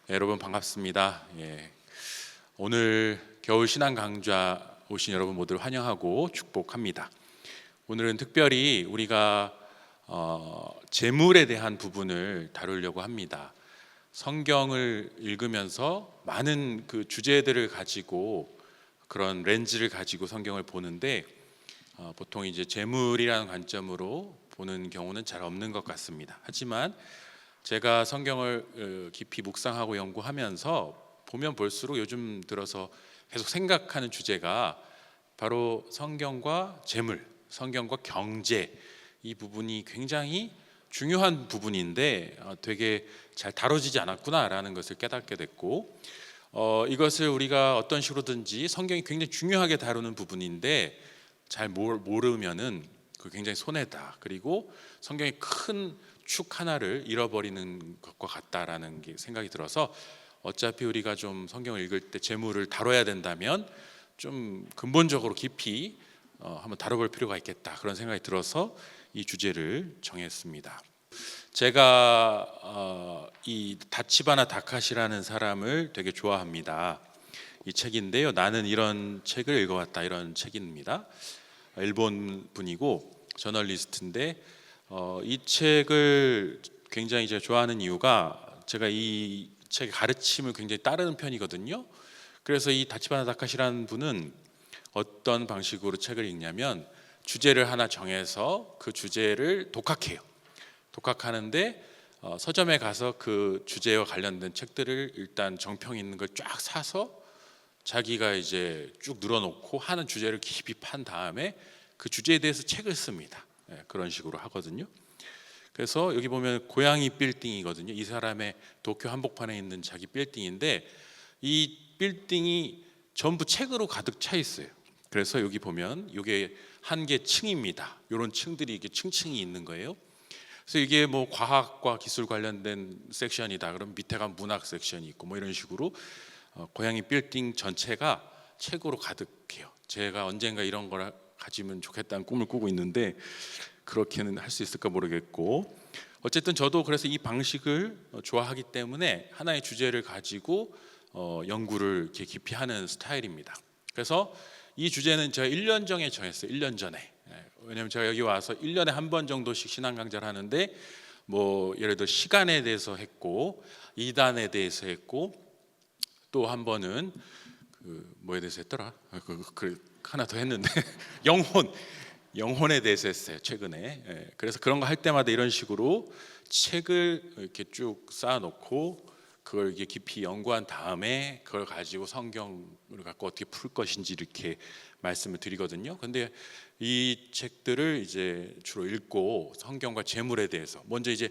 여러분 반갑습니다. 오늘 겨울 신앙 강좌 오신 여러분 모두를 환영하고 축복합니다. 오늘은 특별히 우리가 재물에 대한 부분을 다루려고 합니다. 성경을 읽으면서 많은 그 주제들을 가지고 그런 렌즈를 가지고 성경을 보는데 보통 이제 재물이라는 관점으로 보는 경우는 잘 없는 것 같습니다. 하지만 제가 성경을 깊이 묵상하고 연구하면서 보면 볼수록 요즘 들어서 계속 생각하는 주제가 바로 성경과 재물, 성경과 경제, 이 부분이 굉장히 중요한 부분인데 되게 잘 다뤄지지 않았구나라는 것을 깨닫게 됐고, 이것을 우리가 어떤 식으로든지 성경이 굉장히 중요하게 다루는 부분인데 잘 모르면은 그 굉장히 손해다. 그리고 성경의 큰 축 하나를 잃어버리는 것과 같다라는 게 생각이 들어서, 어차피 우리가 좀 성경을 읽을 때 재물을 다뤄야 된다면 좀 근본적으로 깊이 한번 다뤄볼 필요가 있겠다, 그런 생각이 들어서 이 주제를 정했습니다. 제가 이 다치바나 다카시라는 사람을 되게 좋아합니다. 이 책인데요, 나는 이런 책을 읽어왔다, 이런 책입니다. 일본 분이고 저널리스트인데 이 책을 굉장히 제가 좋아하는 이유가, 제가 이 책의 가르침을 굉장히 따르는 편이거든요. 그래서 이 다치바나 다카시라는 분은 어떤 방식으로 책을 읽냐면, 주제를 하나 정해서 그 주제를 독학해요. 독학하는데 서점에 가서 그 주제와 관련된 책들을 일단 정평 있는 걸 쫙 사서 자기가 이제 쭉 늘어놓고 하는 주제를 깊이 판 다음에 그 주제에 대해서 책을 씁니다. 그런 식으로 하거든요. 그래서 여기 보면 고양이 빌딩이거든요. 이 사람의 도쿄 한복판에 있는 자기 빌딩인데, 이 빌딩이 전부 책으로 가득 차 있어요. 그래서 여기 보면 이게 한 개 층입니다. 이런 층들이 이게 층층이 있는 거예요. 그래서 이게 뭐 과학과 기술 관련된 섹션이다, 그럼 밑에 가면 문학 섹션이 있고 뭐 이런 식으로 고양이 빌딩 전체가 책으로 가득해요. 제가 언젠가 이런 걸 가지면 좋겠다는 꿈을 꾸고 있는데 그렇게는 할 수 있을까 모르겠고, 어쨌든 저도 그래서 이 방식을 좋아하기 때문에 하나의 주제를 가지고 연구를 이렇게 깊이 하는 스타일입니다. 그래서 이 주제는 제가 1년 전에 정했어요. 1년 전에. 왜냐하면 제가 여기 와서 1년에 한 번 정도씩 신앙 강좌를 하는데, 뭐 예를 들어 시간에 대해서 했고, 이단에 대해서 했고, 또 한 번은 그 뭐에 대해서 했더라? 하나 더 했는데 영혼에 대해서 했어요, 최근에. 그래서 그런 거 할 때마다 이런 식으로 책을 이렇게 쭉 쌓아놓고 그걸 이게 깊이 연구한 다음에 그걸 가지고 성경을 갖고 어떻게 풀 것인지 이렇게 말씀을 드리거든요. 근데 이 책들을 이제 주로 읽고 성경과 재물에 대해서, 먼저 이제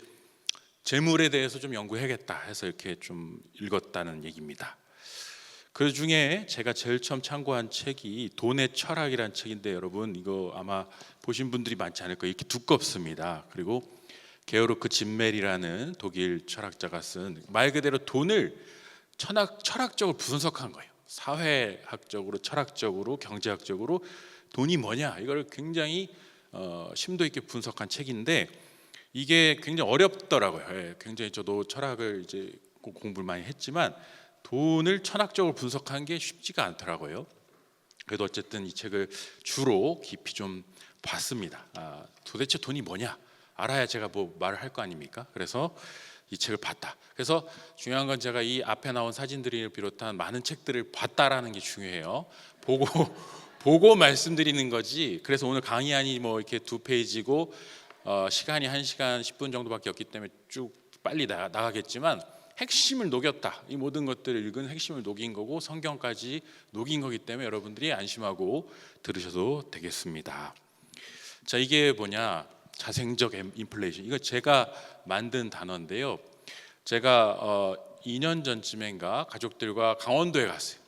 재물에 대해서 좀 연구해야겠다 해서 이렇게 좀 읽었다는 얘기입니다. 그 중에 제가 제일 처음 참고한 책이 돈의 철학이라는 책인데, 여러분 이거 아마 보신 분들이 많지 않을 거예요. 이렇게 두껍습니다. 그리고 게오르크 짐멜이라는 독일 철학자가 쓴, 말 그대로 돈을 철학적으로 분석한 거예요. 사회학적으로, 철학적으로, 경제학적으로 돈이 뭐냐, 이걸 굉장히 심도 있게 분석한 책인데, 이게 굉장히 어렵더라고요. 굉장히 저도 철학을 이제 공부를 많이 했지만 돈을 철학적으로 분석하는 게 쉽지가 않더라고요. 그래도 어쨌든 이 책을 주로 깊이 좀 봤습니다. 도대체 돈이 뭐냐 알아야 제가 뭐 말을 할 거 아닙니까? 그래서 이 책을 봤다. 그래서 중요한 건 제가 이 앞에 나온 사진들을 비롯한 많은 책들을 봤다라는 게 중요해요. 보고 말씀드리는 거지. 그래서 오늘 강의안이 뭐 이렇게 2페이지고 시간이 1시간 10분 정도밖에 없기 때문에 쭉 빨리 나가겠지만, 핵심을 녹였다. 이 모든 것들을 읽은 핵심을 녹인 거고 성경까지 녹인 거기 때문에 여러분들이 안심하고 들으셔도 되겠습니다. 자, 이게 뭐냐? 자생적 인플레이션. 이거 제가 만든 단어인데요. 제가 2년 전쯤인가 가족들과 강원도에 갔어요.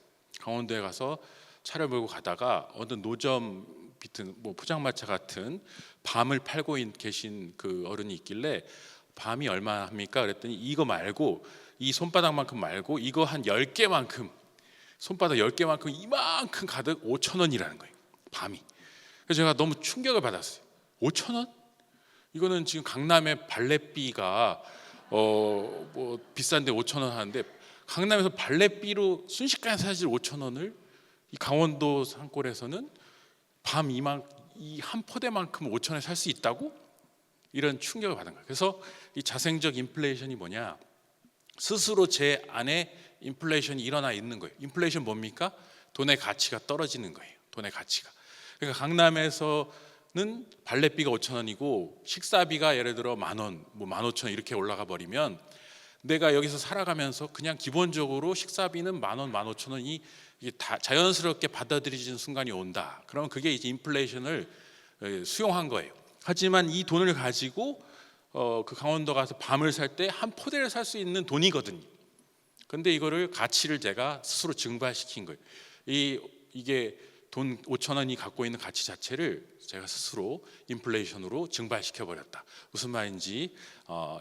강원도에 가서 차를 몰고 가다가 어느 노점 비튼 뭐 포장마차 같은 밤을 팔고 계신 그 어른이 있길래, 밤이 얼마 합니까? 그랬더니 이거 말고, 이 손바닥만큼 말고 이거 한 10개만큼, 손바닥 10개만큼 이만큼 가득 5,000원이라는 거예요, 밤이. 그래서 제가 너무 충격을 받았어요. 5,000원? 이거는 지금 강남의 발렛비가 뭐 비싼데 5,000원 하는데, 강남에서 발렛비로 순식간에 사실 5천 원을 이 강원도 산골에서는 밤 이 한 포대만큼 5천 원에 살 수 있다고? 이런 충격을 받은 거예요. 그래서 이 자생적 인플레이션이 뭐냐? 스스로 제 안에 인플레이션이 일어나 있는 거예요. 인플레이션 뭡니까? 돈의 가치가 떨어지는 거예요. 돈의 가치가. 그러니까 강남에서는 발렛비가 5천 원이고 식사비가 예를 들어 만 원, 뭐 15,000원 이렇게 올라가 버리면 내가 여기서 살아가면서 그냥 기본적으로 식사비는 만 원, 15,000원이 이게 다 자연스럽게 받아들여지는 순간이 온다. 그러면 그게 이제 인플레이션을 수용한 거예요. 하지만 이 돈을 가지고 그 강원도 가서 밤을 살 때 한 포대를 살 수 있는 돈이거든요. 근데 이거를 가치를 제가 스스로 증발시킨 거예요. 이게 돈 5천 원이 갖고 있는 가치 자체를 제가 스스로 인플레이션으로 증발시켜 버렸다. 무슨 말인지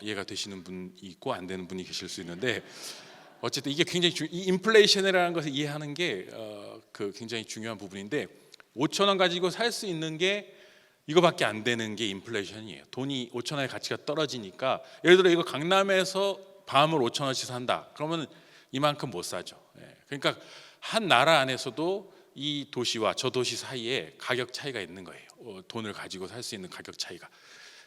이해가 되시는 분이 있고 안 되는 분이 계실 수 있는데, 어쨌든 이게 굉장히 이 인플레이션이라는 것을 이해하는 게 굉장히 중요한 부분인데, 5천 원 가지고 살 수 있는 게 이거밖에 안 되는 게 인플레이션이에요. 돈이 5천 원의 가치가 떨어지니까, 예를 들어 이거 강남에서 밤을 5천 원씩 산다. 그러면 이만큼 못 사죠. 그러니까 한 나라 안에서도 이 도시와 저 도시 사이에 가격 차이가 있는 거예요. 돈을 가지고 살 수 있는 가격 차이가.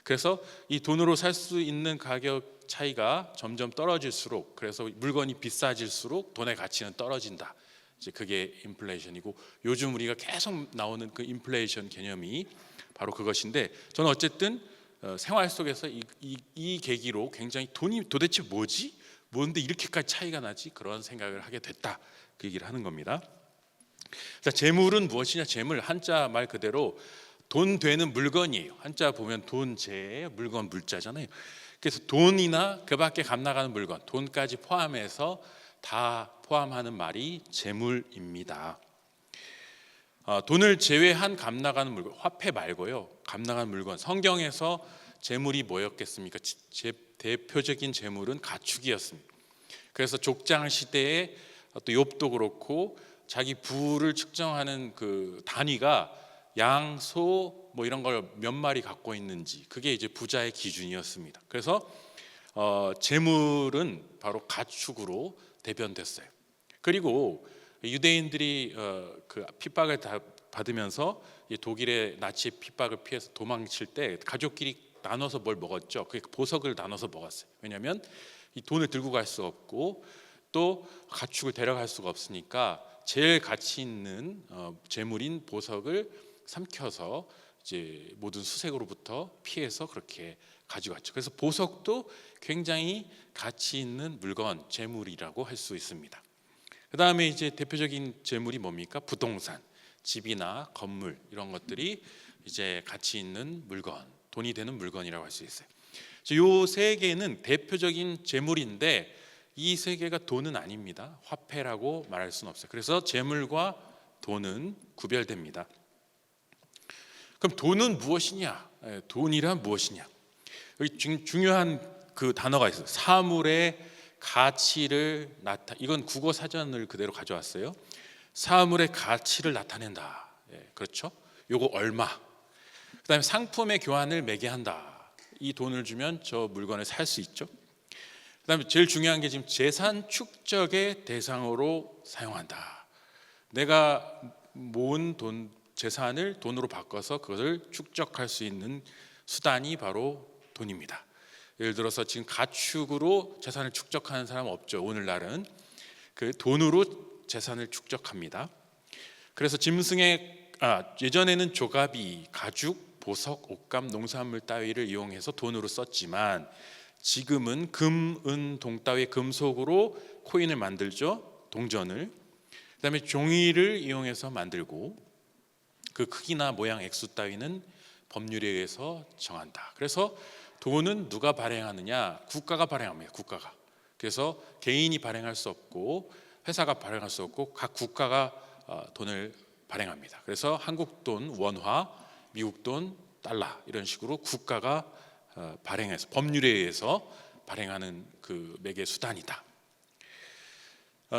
그래서 이 돈으로 살 수 있는 가격 차이가 점점 떨어질수록, 그래서 물건이 비싸질수록 돈의 가치는 떨어진다. 이제 그게 인플레이션이고, 요즘 우리가 계속 나오는 그 인플레이션 개념이 바로 그것인데, 저는 어쨌든 생활 속에서 이 계기로 굉장히 돈이 도대체 뭐지? 뭔데 이렇게까지 차이가 나지? 그런 생각을 하게 됐다. 그 얘기를 하는 겁니다. 자, 재물은 무엇이냐? 재물, 한자 말 그대로 돈 되는 물건이에요. 한자 보면 돈재, 물건 물자잖아요. 그래서 돈이나 그 밖에 값 나가는 물건, 돈까지 포함해서 다 포함하는 말이 재물입니다. 돈을 제외한 값 나가는 물건, 화폐 말고요, 값 나가는 물건. 성경에서 재물이 뭐였겠습니까? 대표적인 재물은 가축이었습니다. 그래서 족장 시대에 또 욥도 그렇고 자기 부를 측정하는 그 단위가 양, 소 뭐 이런 걸 몇 마리 갖고 있는지, 그게 이제 부자의 기준이었습니다. 그래서 재물은 바로 가축으로 대변됐어요. 그리고 유대인들이 그 핍박을 다 받으면서 독일의 나치 핍박을 피해서 도망칠 때 가족끼리 나눠서 뭘 먹었죠. 그 보석을 나눠서 먹었어요. 왜냐하면 이 돈을 들고 갈 수 없고 또 가축을 데려갈 수가 없으니까 제일 가치 있는 재물인 보석을 삼켜서 이제 모든 수색으로부터 피해서 그렇게 가져갔죠. 그래서 보석도 굉장히 가치 있는 물건, 재물이라고 할 수 있습니다. 그 다음에 이제 대표적인 재물이 뭡니까? 부동산, 집이나 건물, 이런 것들이 이제 가치 있는 물건, 돈이 되는 물건이라고 할 수 있어요. 이 세 개는 대표적인 재물인데 이 세 개가 돈은 아닙니다. 화폐라고 말할 수는 없어요. 그래서 재물과 돈은 구별됩니다. 그럼 돈은 무엇이냐? 돈이란 무엇이냐? 여기 중요한 그 단어가 있어요. 사물의 가치를 이건 국어 사전을 그대로 가져왔어요. 사물의 가치를 나타낸다. 그렇죠? 요거 얼마? 그다음에 상품의 교환을 매개한다. 이 돈을 주면 저 물건을 살 수 있죠. 그다음에 제일 중요한 게 지금 재산 축적의 대상으로 사용한다. 내가 모은 돈, 재산을 돈으로 바꿔서 그것을 축적할 수 있는 수단이 바로 돈입니다. 예를 들어서 지금 가축으로 재산을 축적하는 사람은 없죠. 오늘날은 그 돈으로 재산을 축적합니다. 그래서 예전에는 조가비, 가죽, 보석, 옷감, 농산물 따위를 이용해서 돈으로 썼지만 지금은 금, 은, 동 따위 금속으로 코인을 만들죠. 동전을. 그다음에 종이를 이용해서 만들고 그 크기나 모양, 액수 따위는 법률에 의해서 정한다. 그래서 돈은 누가 발행하느냐? 국가가 발행합니다. 국가가. 그래서 개인이 발행할 수 없고 회사가 발행할 수 없고 각 국가가 돈을 발행합니다. 그래서 한국 돈 원화, 미국 돈 달러, 이런 식으로 국가가 발행해서 법률에 의해서 발행하는 그 매개 수단이다.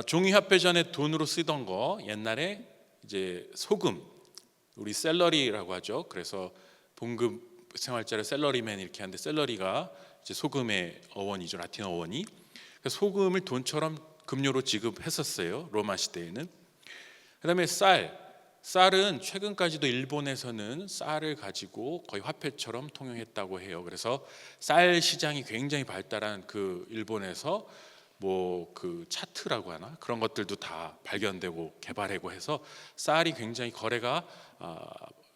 종이 화폐 전에 돈으로 쓰던 거, 옛날에 이제 소금, 우리 샐러리라고 하죠. 그래서 봉급 생활자를 샐러리맨 이렇게 하는데, 샐러리가 이제 소금의 어원이죠. 라틴어 어원이. 그래서 소금을 돈처럼 금료로 지급했었어요, 로마 시대에는. 그다음에 쌀은 최근까지도 일본에서는 쌀을 가지고 거의 화폐처럼 통용했다고 해요. 그래서 쌀 시장이 굉장히 발달한 그 일본에서 뭐 그 차트라고 하나 그런 것들도 다 발견되고 개발하고 해서 쌀이 굉장히 거래가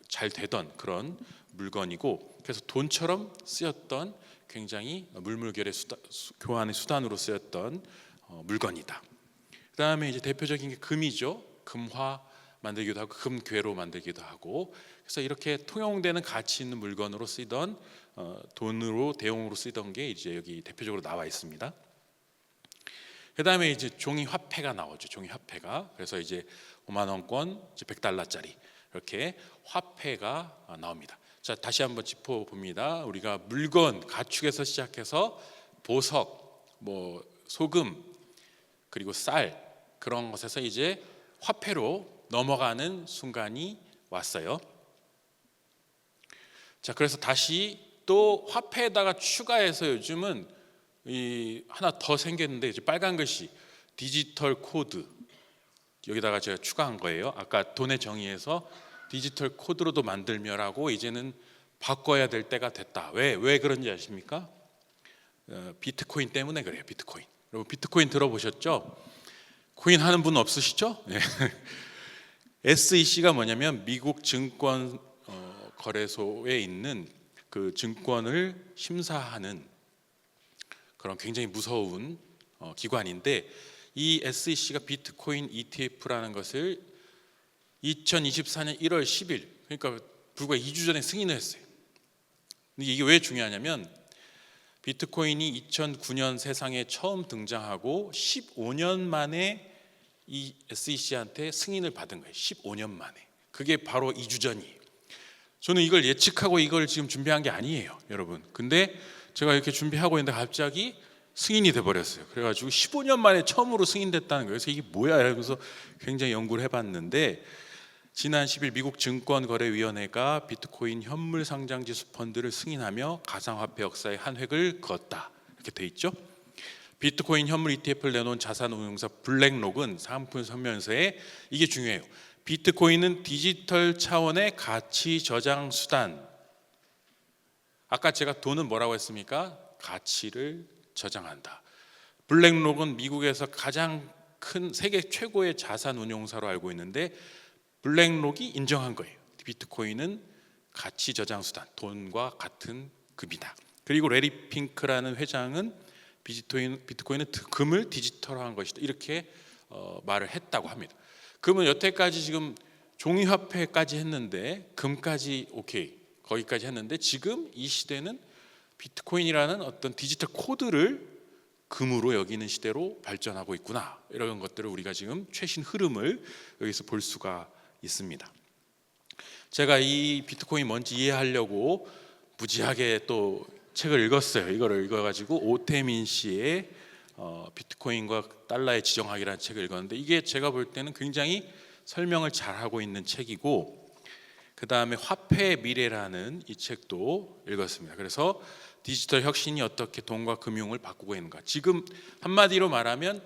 잘 되던 그런 물건이고, 그래서 돈처럼 쓰였던 굉장히 물물교환의 교환의 수단으로 쓰였던 물건이다. 그다음에 이제 대표적인 게 금이죠. 금화 만들기도 하고 금괴로 만들기도 하고, 그래서 이렇게 통용되는 가치 있는 물건으로 쓰이던 돈으로 대용으로 쓰이던 게 이제 여기 대표적으로 나와 있습니다. 그다음에 이제 종이 화폐가 나오죠. 종이 화폐가. 그래서 이제 5만 원권, 이제 100달러짜리 이렇게 화폐가 나옵니다. 자, 다시 한번 짚어 봅니다. 우리가 물건, 가축에서 시작해서 보석, 뭐 소금, 그리고 쌀, 그런 것에서 이제 화폐로 넘어가는 순간이 왔어요. 자, 그래서 다시 또 화폐에다가 추가해서 요즘은 이 하나 더 생겼는데, 이제 빨간 글씨 디지털 코드, 여기다가 제가 추가한 거예요. 아까 돈의 정의에서 디지털 코드로도 만들며라고 이제는 바꿔야 될 때가 됐다. 왜 그런지 아십니까? 비트코인 때문에 그래요. 비트코인. 여러분 비트코인 들어보셨죠? 코인 하는 분 없으시죠? 네. SEC가 뭐냐면 미국 증권 거래소에 있는 그 증권을 심사하는 그런 굉장히 무서운 기관인데, 이 SEC가 비트코인 ETF라는 것을 2024년 1월 10일, 그러니까 불과 2주 전에 승인을 했어요. 근데 이게 왜 중요하냐면 비트코인이 2009년 세상에 처음 등장하고 15년 만에 이 SEC한테 승인을 받은 거예요. 15년 만에. 그게 바로 2주 전이에요. 저는 이걸 예측하고 이걸 지금 준비한 게 아니에요, 여러분. 근데 제가 이렇게 준비하고 있는데 갑자기 승인이 돼버렸어요. 그래가지고 15년 만에 처음으로 승인됐다는 거예요. 그래서 이게 뭐야 이러면서 굉장히 연구를 해봤는데, 지난 10일 미국 증권거래위원회가 비트코인 현물 상장지수 펀드를 승인하며 가상화폐 역사의 한 획을 그었다, 이렇게 돼 있죠. 비트코인 현물 ETF를 내놓은 자산운용사 블랙록은 상품 설명서에 이게 중요해요. 비트코인은 디지털 차원의 가치 저장 수단. 아까 제가 돈은 뭐라고 했습니까? 가치를 저장한다. 블랙록은 미국에서 가장 큰 세계 최고의 자산 운용사로 알고 있는데, 블랙록이 인정한 거예요. 비트코인은 가치 저장 수단, 돈과 같은 급이다. 그리고 레리 핑크라는 회장은 비트코인은 금을 디지털화한 것이다, 이렇게 말을 했다고 합니다. 금은 여태까지 지금 종이화폐까지 했는데, 금까지 오케이, 거기까지 했는데, 지금 이 시대는 비트코인이라는 어떤 디지털 코드를 금으로 여기는 시대로 발전하고 있구나, 이런 것들을 우리가 지금 최신 흐름을 여기서 볼 수가 있습니다. 제가 이 비트코인 뭔지 이해하려고 무지하게 또 책을 읽었어요. 이거를 읽어가지고 오태민 씨의 비트코인과 달러의 지정학이라는 책을 읽었는데, 이게 제가 볼 때는 굉장히 설명을 잘하고 있는 책이고, 그 다음에 화폐의 미래라는 이 책도 읽었습니다. 그래서 디지털 혁신이 어떻게 돈과 금융을 바꾸고 있는가. 지금 한마디로 말하면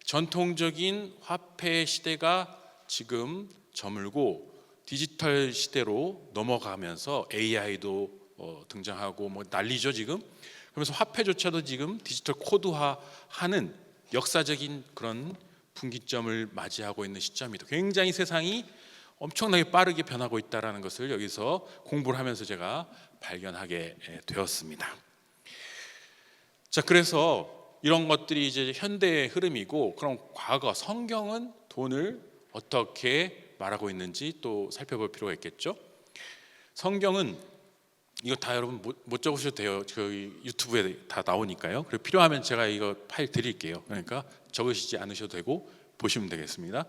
전통적인 화폐 시대가 지금 저물고 디지털 시대로 넘어가면서 AI도 등장하고 뭐 난리죠 지금. 그러면서 화폐조차도 지금 디지털 코드화하는 역사적인 그런 분기점을 맞이하고 있는 시점이다. 굉장히 세상이 엄청나게 빠르게 변하고 있다는 것을 여기서 공부를 하면서 제가 발견하게 되었습니다. 자, 그래서 이런 것들이 이제 현대의 흐름이고, 그럼 과거 성경은 돈을 어떻게 말하고 있는지 또 살펴볼 필요가 있겠죠. 성경은 이거 다 여러분 못 적으셔도 돼요. 저희 유튜브에 다 나오니까요. 그리고 필요하면 제가 이거 파일 드릴게요. 그러니까 적으시지 않으셔도 되고 보시면 되겠습니다.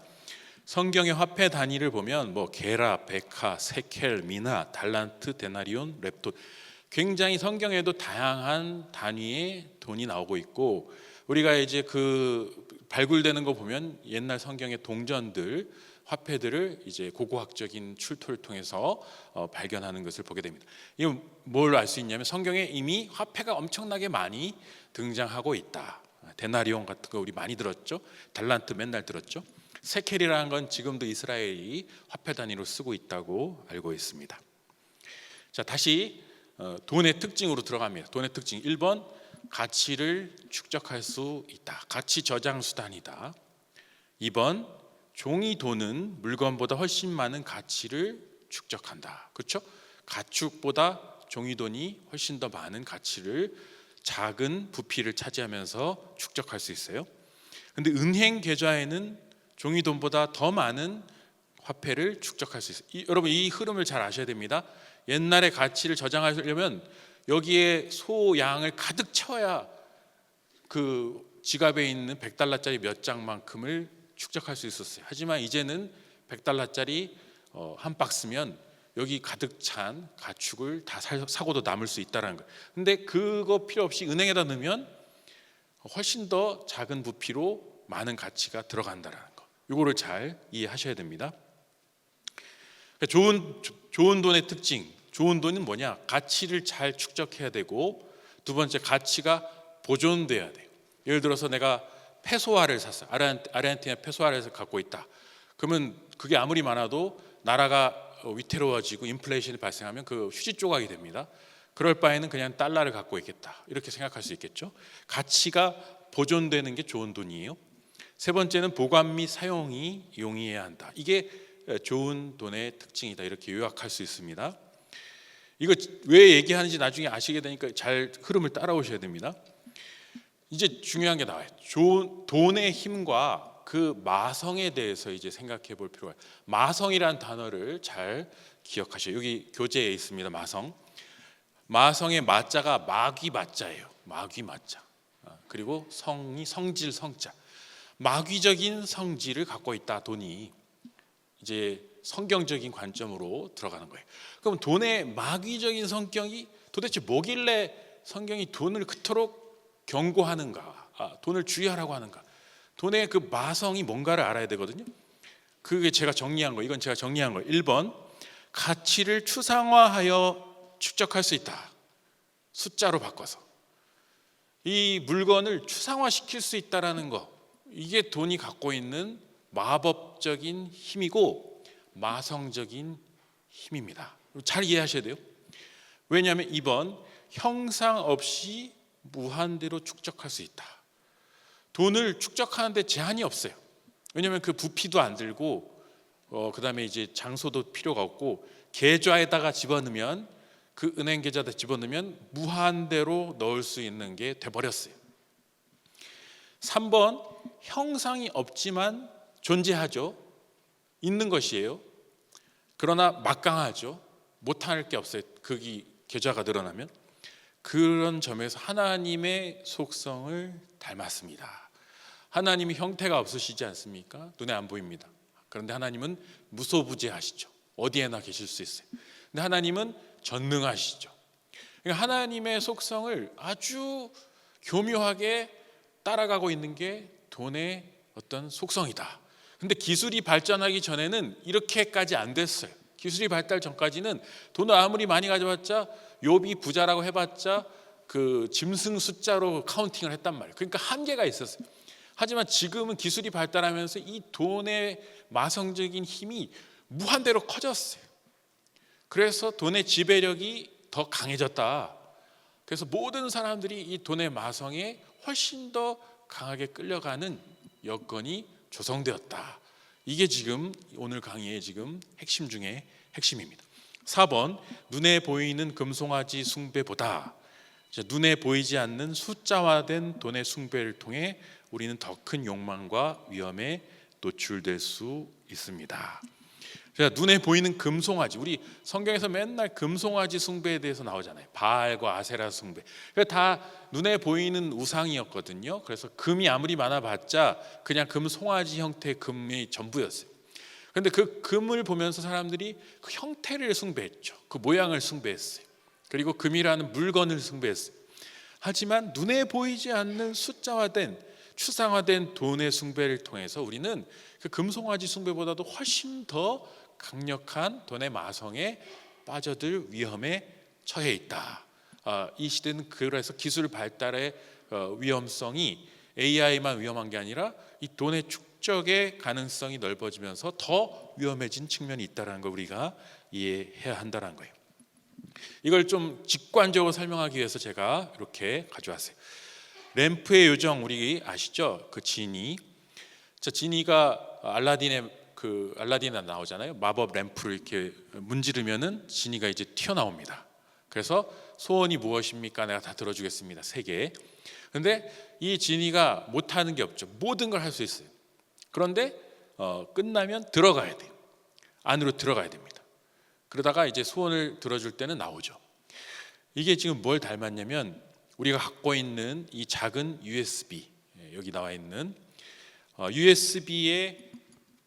성경의 화폐 단위를 보면 뭐 게라, 베카, 세켈, 미나, 달란트, 데나리온, 렙돈, 굉장히 성경에도 다양한 단위의 돈이 나오고 있고, 우리가 이제 그 발굴되는 거 보면 옛날 성경의 동전들, 화폐들을 이제 고고학적인 출토를 통해서 발견하는 것을 보게 됩니다. 이건 뭘 알 수 있냐면 성경에 이미 화폐가 엄청나게 많이 등장하고 있다, 데나리온 같은 거 우리 많이 들었죠. 달란트 맨날 들었죠. 세켈이라는 건 지금도 이스라엘이 화폐 단위로 쓰고 있다고 알고 있습니다. 자, 다시 돈의 특징으로 들어갑니다. 돈의 특징 1번, 가치를 축적할 수 있다. 가치 저장 수단이다. 2번, 종이 돈은 물건보다 훨씬 많은 가치를 축적한다. 그렇죠? 가축보다 종이 돈이 훨씬 더 많은 가치를, 작은 부피를 차지하면서 축적할 수 있어요. 근데 은행 계좌에는 종이 돈보다 더 많은 화폐를 축적할 수 있어요. 여러분, 이 흐름을 잘 아셔야 됩니다. 옛날의 가치를 저장하려면 여기에 소양을 가득 채워야 그 지갑에 있는 100달러짜리 몇 장만큼을 축적할 수 있었어요. 하지만 이제는 100달러짜리 한 박스면 여기 가득 찬 가축을 다 사고도 남을 수 있다는 거예요. 근데 그거 필요 없이 은행에다 넣으면 훨씬 더 작은 부피로 많은 가치가 들어간다는 거. 이거를 잘 이해하셔야 됩니다. 좋은 돈의 특징, 좋은 돈은 뭐냐? 가치를 잘 축적해야 되고, 두 번째, 가치가 보존돼야 돼요. 예를 들어서 내가 페소화를 샀어요. 아르헨티나 페소화를 갖고 있다. 그러면 그게 아무리 많아도 나라가 위태로워지고 인플레이션이 발생하면 그 휴지 조각이 됩니다. 그럴 바에는 그냥 달러를 갖고 있겠다, 이렇게 생각할 수 있겠죠. 가치가 보존되는 게 좋은 돈이에요. 세 번째는 보관 및 사용이 용이해야 한다. 이게 좋은 돈의 특징이다, 이렇게 요약할 수 있습니다. 이거 왜 얘기하는지 나중에 아시게 되니까 잘 흐름을 따라오셔야 됩니다. 이제 중요한 게 나와요. 돈의 힘과 그 마성에 대해서 이제 생각해 볼 필요가 있어요. 마성이라는 단어를 잘 기억하셔요. 여기 교재에 있습니다. 마성의 마자가 마귀 마자예요. 마귀 마자. 그리고 성이 성질 성자. 마귀적인 성질을 갖고 있다, 돈이. 이제 성경적인 관점으로 들어가는 거예요. 그럼 돈의 마귀적인 성격이 도대체 뭐길래 성경이 돈을 그토록 경고하는가, 돈을 주의하라고 하는가? 돈의 그 마성이 뭔가를 알아야 되거든요. 그게 제가 정리한 거, 이건 제가 정리한 거. 1번, 가치를 추상화하여 축적할 수 있다. 숫자로 바꿔서 이 물건을 추상화시킬 수 있다라는 거, 이게 돈이 갖고 있는 마법적인 힘이고 마성적인 힘입니다. 잘 이해하셔야 돼요. 왜냐하면 2번, 형상 없이 무한대로 축적할 수 있다. 돈을 축적하는데 제한이 없어요. 왜냐하면 그 부피도 안 들고 그다음에 이제 장소도 필요가 없고, 계좌에다가 집어넣으면, 그 은행 계좌에다 집어넣으면 무한대로 넣을 수 있는 게 돼버렸어요. 3번, 형상이 없지만 존재하죠. 있는 것이에요. 그러나 막강하죠. 못할 게 없어요. 거기 계좌가 늘어나면. 그런 점에서 하나님의 속성을 닮았습니다. 하나님이 형태가 없으시지 않습니까? 눈에 안 보입니다. 그런데 하나님은 무소부재하시죠. 어디에나 계실 수 있어요. 근데 하나님은 전능하시죠. 그러니까 하나님의 속성을 아주 교묘하게 따라가고 있는 게 돈의 어떤 속성이다. 근데 기술이 발전하기 전에는 이렇게까지 안 됐어요. 기술이 발달 전까지는 돈을 아무리 많이 가져봤자, 욥이 부자라고 해봤자 그 짐승 숫자로 카운팅을 했단 말이에요. 그러니까 한계가 있었어요. 하지만 지금은 기술이 발달하면서 이 돈의 마성적인 힘이 무한대로 커졌어요. 그래서 돈의 지배력이 더 강해졌다. 그래서 모든 사람들이 이 돈의 마성에 훨씬 더 강하게 끌려가는 여건이 조성되었다. 이게 지금 오늘 강의의 지금 핵심 중에 핵심입니다. 4번, 눈에 보이는 금송아지 숭배보다 눈에 보이지 않는 숫자화된 돈의 숭배를 통해 우리는 더 큰 욕망과 위험에 노출될 수 있습니다. 눈에 보이는 금송아지, 우리 성경에서 맨날 금송아지 숭배에 대해서 나오잖아요. 바알과 아세라 숭배. 다 눈에 보이는 우상이었거든요. 그래서 금이 아무리 많아봤자 그냥 금송아지 형태의 금이 전부였어요. 그런데 그 금을 보면서 사람들이 그 형태를 숭배했죠. 그 모양을 숭배했어요. 그리고 금이라는 물건을 숭배했어요. 하지만 눈에 보이지 않는 숫자화된, 추상화된 돈의 숭배를 통해서 우리는 그 금송아지 숭배보다도 훨씬 더 강력한 돈의 마성에 빠져들 위험에 처해 있다. 이 시대는 그래서 기술 발달의 위험성이 AI만 위험한 게 아니라 이 돈의 축적의 가능성이 넓어지면서 더 위험해진 측면이 있다는 걸 우리가 이해해야 한다는 거예요. 이걸 좀 직관적으로 설명하기 위해서 제가 이렇게 가져왔어요. 램프의 요정 우리 아시죠? 그 지니. 자, 지니가 알라딘에 나오잖아요. 마법 램프를 이렇게 문지르면은 지니가 이제 튀어나옵니다. 그래서 소원이 무엇입니까? 내가 다 들어주겠습니다. 3개. 그런데 이 지니가 못하는 게 없죠. 모든 걸 할 수 있어요. 그런데 끝나면 들어가야 돼요. 안으로 들어가야 됩니다. 그러다가 이제 소원을 들어줄 때는 나오죠. 이게 지금 뭘 닮았냐면 우리가 갖고 있는 이 작은 USB, 여기 나와 있는 USB에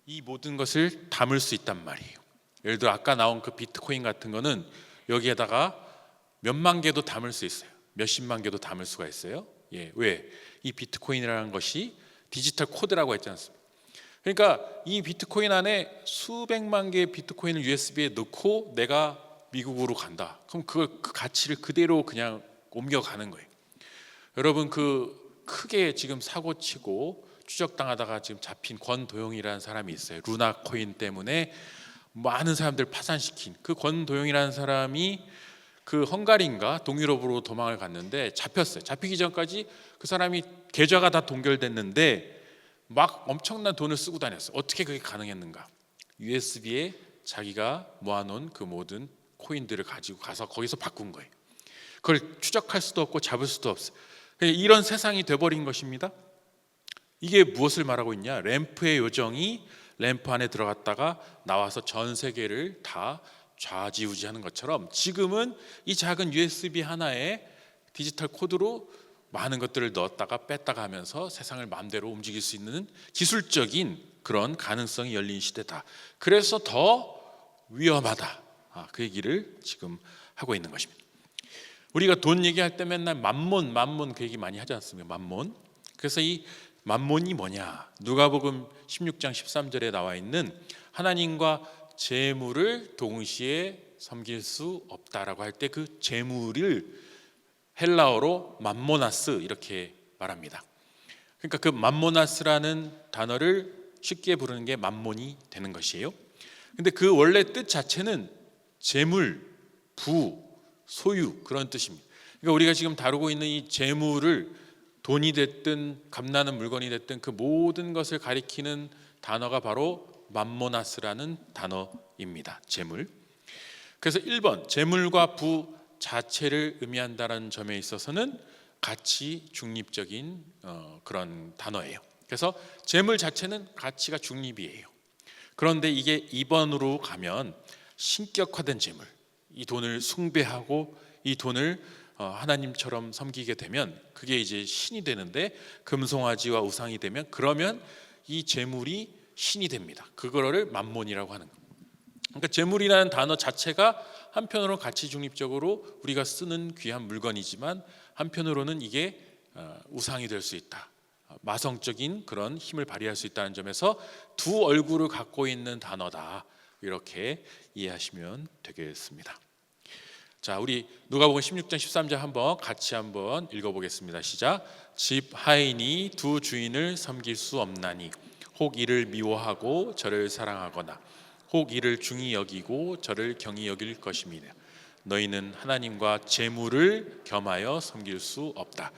이 모든 것을 담을 수 있단 말이에요. 예를 들어 아까 나온 그 비트코인 같은 거는 여기에다가 몇만 개도 담을 수 있어요. 몇십만 개도 담을 수가 있어요. 왜? 이 비트코인이라는 것이 디지털 코드라고 했지 않습니까? 그러니까 이 비트코인 안에 수백만 개의 비트코인을 USB에 넣고 내가 미국으로 간다. 그럼 그 가치를 그대로 그냥 옮겨가는 거예요. 여러분 그 크게 지금 사고치고 추적당하다가 지금 잡힌 권도용이라는 사람이 있어요. 루나 코인 때문에 많은 사람들 파산시킨 그 권도용이라는 사람이 그 헝가리인가 동유럽으로 도망을 갔는데 잡혔어요. 잡히기 전까지 그 사람이 계좌가 다 동결됐는데 막 엄청난 돈을 쓰고 다녔어요. 어떻게 그게 가능했는가? USB에 자기가 모아놓은 그 모든 코인들을 가지고 가서 거기서 바꾼 거예요. 그걸 추적할 수도 없고 잡을 수도 없어요. 이런 세상이 돼버린 것입니다. 이게 무엇을 말하고 있냐? 램프의 요정이 램프 안에 들어갔다가 나와서 전 세계를 다 좌지우지하는 것처럼 지금은 이 작은 USB 하나에 디지털 코드로 많은 것들을 넣었다가 뺐다가 하면서 세상을 마음대로 움직일 수 있는 기술적인 그런 가능성이 열린 시대다. 그래서 더 위험하다. 그 얘기를 지금 하고 있는 것입니다. 우리가 돈 얘기할 때 맨날 만몬 그 얘기 많이 하지 않습니까? 만몬. 그래서 이 만몬이 뭐냐? 누가복음 16장 13절에 나와 있는 하나님과 재물을 동시에 섬길 수 없다라고 할 때 그 재물을 헬라어로 맘모나스 이렇게 말합니다. 그러니까 그 맘모나스라는 단어를 쉽게 부르는 게 맘몬이 되는 것이에요. 근데 그 원래 뜻 자체는 재물, 부, 소유 그런 뜻입니다. 그러니까 우리가 지금 다루고 있는 이 재물을 돈이 됐든 값나는 물건이 됐든 그 모든 것을 가리키는 단어가 바로 맘모나스라는 단어입니다. 재물. 그래서 1번 재물과 부 자체를 의미한다는 점에 있어서는 가치 중립적인 그런 단어예요. 그래서 재물 자체는 가치가 중립이에요. 그런데 이게 2번으로 가면 신격화된 재물, 이 돈을 숭배하고 이 돈을 하나님처럼 섬기게 되면 그게 이제 신이 되는데 금송아지와 우상이 되면 그러면 이 재물이 신이 됩니다. 그거를 맘몬이라고 하는 거예요. 그러니까 재물이라는 단어 자체가 한편으로는 가치 중립적으로 우리가 쓰는 귀한 물건이지만 한편으로는 이게 우상이 될 수 있다. 마성적인 그런 힘을 발휘할 수 있다는 점에서 두 얼굴을 갖고 있는 단어다. 이렇게 이해하시면 되겠습니다. 자, 우리 누가복음 16장 13절 한번 같이 한번 읽어보겠습니다. 시작. 집 하인이 두 주인을 섬길 수 없나니 혹 이를 미워하고 저를 사랑하거나 혹 이를 중히 여기고 저를 경히 여길 것임이라. 너희는 하나님과 재물을 겸하여 섬길 수 없다.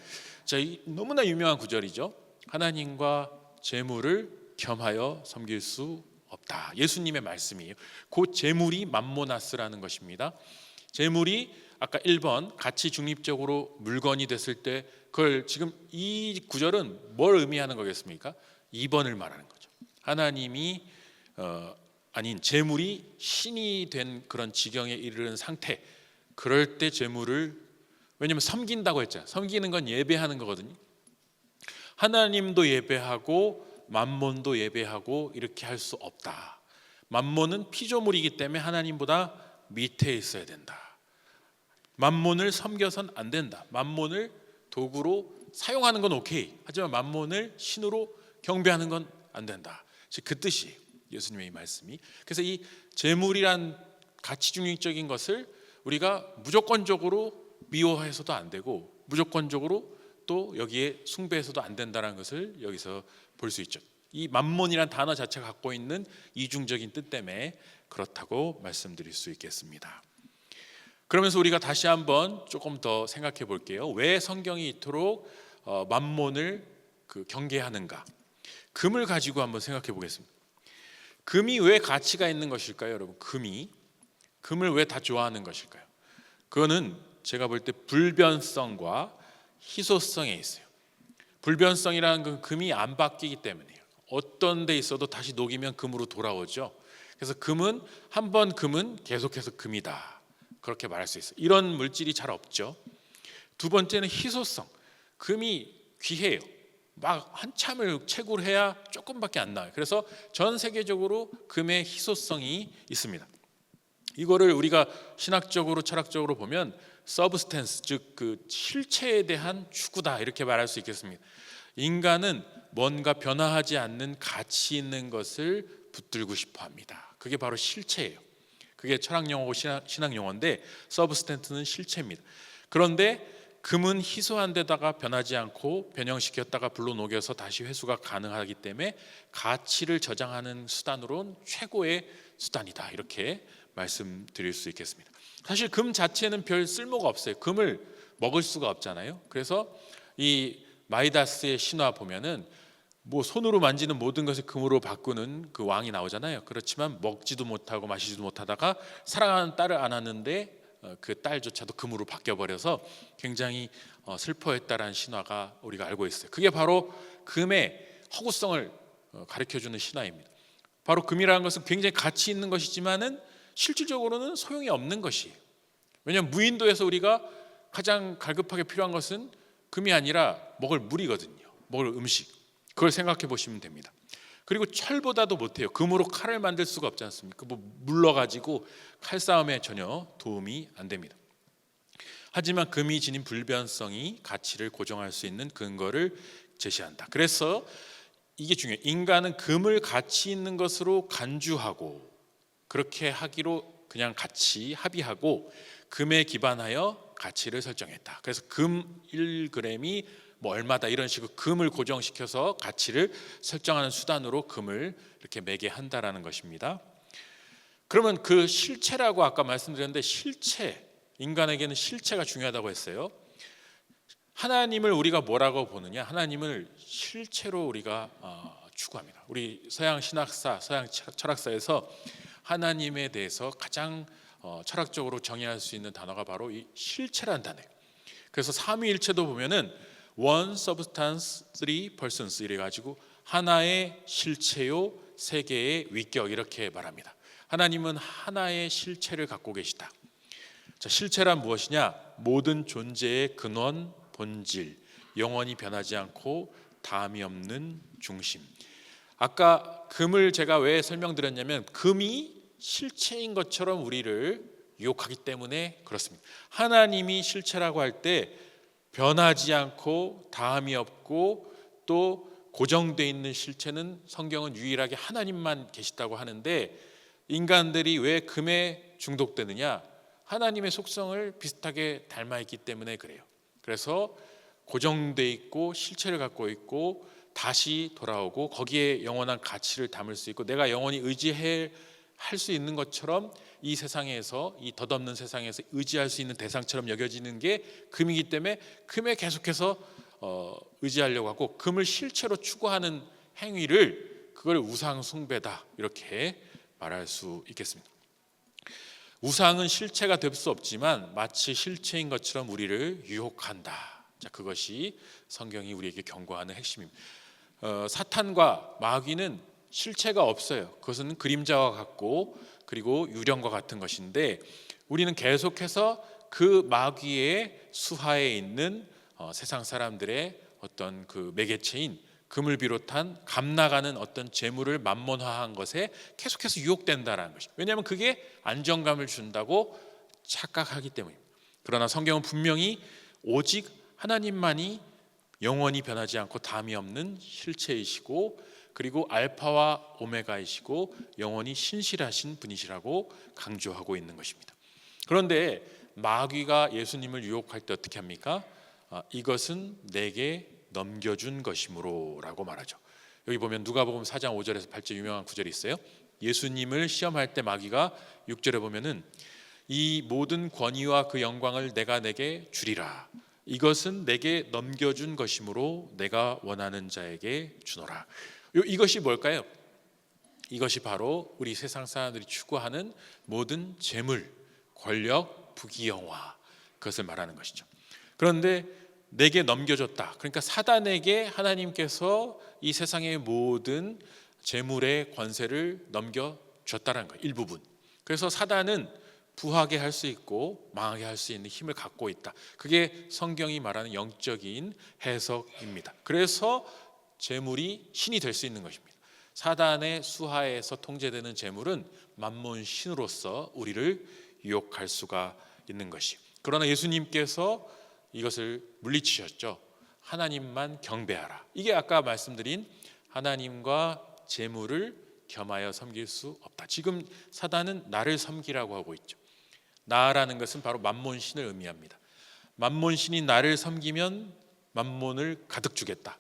자, 너무나 유명한 구절이죠. 하나님과 재물을 겸하여 섬길 수 없다. 예수님의 말씀이에요. 그 재물이 맘모나스라는 것입니다. 재물이 아까 1번 가치 중립적으로 물건이 됐을 때 그걸 지금 이 구절은 뭘 의미하는 거겠습니까? 2번을 말하는 거죠. 하나님이 아닌 재물이 신이 된 그런 지경에 이르는 상태, 그럴 때 재물을, 왜냐하면 섬긴다고 했잖아요. 섬기는 건 예배하는 거거든요. 하나님도 예배하고 맘몬도 예배하고 이렇게 할 수 없다. 맘몬은 피조물이기 때문에 하나님보다 밑에 있어야 된다. 맘몬을 섬겨선 안 된다. 맘몬을 도구로 사용하는 건 오케이. 하지만 맘몬을 신으로 경배하는 건 안 된다. 그 뜻이에요. 예수님의 이 말씀이. 그래서 이 재물이란 가치 중립적인 것을 우리가 무조건적으로 미워해서도 안 되고 무조건적으로 또 여기에 숭배해서도 안 된다는 것을 여기서 볼 수 있죠. 이 맘몬이란 단어 자체가 갖고 있는 이중적인 뜻 때문에 그렇다고 말씀드릴 수 있겠습니다. 그러면서 우리가 다시 한번 조금 더 생각해 볼게요. 왜 성경이 이토록 맘몬을 경계하는가? 금을 가지고 한번 생각해 보겠습니다. 금이 왜 가치가 있는 것일까요, 여러분? 금을 왜 다 좋아하는 것일까요? 그거는 제가 볼 때 불변성과 희소성에 있어요. 불변성이라는 건 금이 안 바뀌기 때문이에요. 어떤 데 있어도 다시 녹이면 금으로 돌아오죠. 그래서 금은 계속해서 금이다, 그렇게 말할 수 있어요. 이런 물질이 잘 없죠. 두 번째는 희소성. 금이 귀해요. 막 한참을 채굴 해야 조금밖에 안 나와요. 그래서 전 세계적으로 금의 희소성이 있습니다. 이거를 우리가 신학적으로 철학적으로 보면 서브스텐스, 즉 그 실체에 대한 추구다, 이렇게 말할 수 있겠습니다. 인간은 뭔가 변화하지 않는 가치 있는 것을 붙들고 싶어 합니다. 그게 바로 실체예요. 그게 철학 용어고 신학 용어인데 서브스텐트는 실체입니다. 그런데 금은 희소한 데다가 변하지 않고 변형시켰다가 불로 녹여서 다시 회수가 가능하기 때문에 가치를 저장하는 수단으로는 최고의 수단이다, 이렇게 말씀드릴 수 있겠습니다. 사실 금 자체는 별 쓸모가 없어요. 금을 먹을 수가 없잖아요. 그래서 이 마이다스의 신화 보면은 뭐 손으로 만지는 모든 것을 금으로 바꾸는 그 왕이 나오잖아요. 그렇지만 먹지도 못하고 마시지도 못하다가 사랑하는 딸을 안았는데 그 딸조차도 금으로 바뀌어버려서 굉장히 슬퍼했다라는 신화가 우리가 알고 있어요. 그게 바로 금의 허구성을 가르쳐주는 신화입니다. 바로 금이라는 것은 굉장히 가치 있는 것이지만은 실질적으로는 소용이 없는 것이에요. 왜냐하면 무인도에서 우리가 가장 갈급하게 필요한 것은 금이 아니라 먹을 물이거든요. 먹을 음식. 그걸 생각해 보시면 됩니다. 그리고 철보다도 못해요. 금으로 칼을 만들 수가 없지 않습니까? 뭐 물러가지고 칼싸움에 전혀 도움이 안 됩니다. 하지만 금이 지닌 불변성이 가치를 고정할 수 있는 근거를 제시한다. 그래서 이게 중요해요. 인간은 금을 가치 있는 것으로 간주하고 그렇게 하기로 그냥 같이 합의하고 금에 기반하여 가치를 설정했다. 그래서 금 1g이 뭐 얼마다, 이런 식으로 금을 고정시켜서 가치를 설정하는 수단으로 금을 이렇게 매게 한다라는 것입니다. 그러면 그 실체라고 아까 말씀드렸는데, 인간에게는 실체가 중요하다고 했어요. 하나님을 우리가 뭐라고 보느냐? 하나님을 실체로 우리가 추구합니다. 우리 서양 신학사, 서양 철학사에서 하나님에 대해서 가장 철학적으로 정의할 수 있는 단어가 바로 이 실체라는 단어예요. 그래서 삼위일체도 보면은 one substance, three persons 이래가지고 하나의 실체요, 세 개의 위격, 이렇게 말합니다. 하나님은 하나의 실체를 갖고 계시다. 자, 실체란 무엇이냐? 모든 존재의 근원, 본질, 영원히 변하지 않고 다함이 없는 중심. 아까 금을 제가 왜 설명드렸냐면 금이 실체인 것처럼 우리를 유혹하기 때문에 그렇습니다. 하나님이 실체라고 할 때 변하지 않고 다함이 없고 또 고정되어 있는 실체는 성경은 유일하게 하나님만 계시다고 하는데, 인간들이 왜 금에 중독되느냐? 하나님의 속성을 비슷하게 닮아 있기 때문에 그래요. 그래서 고정되어 있고 실체를 갖고 있고 다시 돌아오고 거기에 영원한 가치를 담을 수 있고 내가 영원히 의지할 수 있는 것처럼 이 세상에서, 이 덧없는 세상에서 의지할 수 있는 대상처럼 여겨지는 게 금이기 때문에 금에 계속해서 의지하려고 하고, 금을 실체로 추구하는 행위를, 그걸 우상 숭배다, 이렇게 말할 수 있겠습니다. 우상은 실체가 될 수 없지만 마치 실체인 것처럼 우리를 유혹한다. 자, 그것이 성경이 우리에게 경고하는 핵심입니다. 사탄과 마귀는 실체가 없어요. 그것은 그림자와 같고 그리고 유령과 같은 것인데, 우리는 계속해서 그 마귀의 수하에 있는 세상 사람들의 어떤 그 매개체인 금을 비롯한 값나가는 어떤 재물을 만몬화한 것에 계속해서 유혹된다라는 것입니다. 왜냐하면 그게 안정감을 준다고 착각하기 때문입니다. 그러나 성경은 분명히 오직 하나님만이 영원히 변하지 않고 담이 없는 실체이시고 그리고 알파와 오메가이시고 영원히 신실하신 분이시라고 강조하고 있는 것입니다. 그런데 마귀가 예수님을 유혹할 때 어떻게 합니까? 이것은 내게 넘겨준 것이므로라고 말하죠. 여기 보면 누가복음 4장 5절에서 8절 유명한 구절이 있어요. 예수님을 시험할 때 마귀가 6절에 보면은 이 모든 권위와 그 영광을 내가 내게 주리라. 이것은 내게 넘겨준 것이므로 내가 원하는 자에게 주노라. 이것이 뭘까요? 이것이 바로 우리 세상 사람들이 추구하는 모든 재물, 권력, 부귀영화, 그것을 말하는 것이죠. 그런데 내게 넘겨줬다. 그러니까 사단에게 하나님께서 이 세상의 모든 재물의 권세를 넘겨줬다는 거예요. 일부분. 그래서 사단은 부하게 할 수 있고 망하게 할 수 있는 힘을 갖고 있다. 그게 성경이 말하는 영적인 해석입니다. 그래서 재물이 신이 될 수 있는 것입니다. 사단의 수하에서 통제되는 재물은 만몬 신으로서 우리를 유혹할 수가 있는 것이. 그러나 예수님께서 이것을 물리치셨죠. 하나님만 경배하라. 이게 아까 말씀드린 하나님과 재물을 겸하여 섬길 수 없다. 지금 사단은 나를 섬기라고 하고 있죠. 나라는 것은 바로 만몬신을 의미합니다. 만몬신이 나를 섬기면 만몬을 가득 주겠다.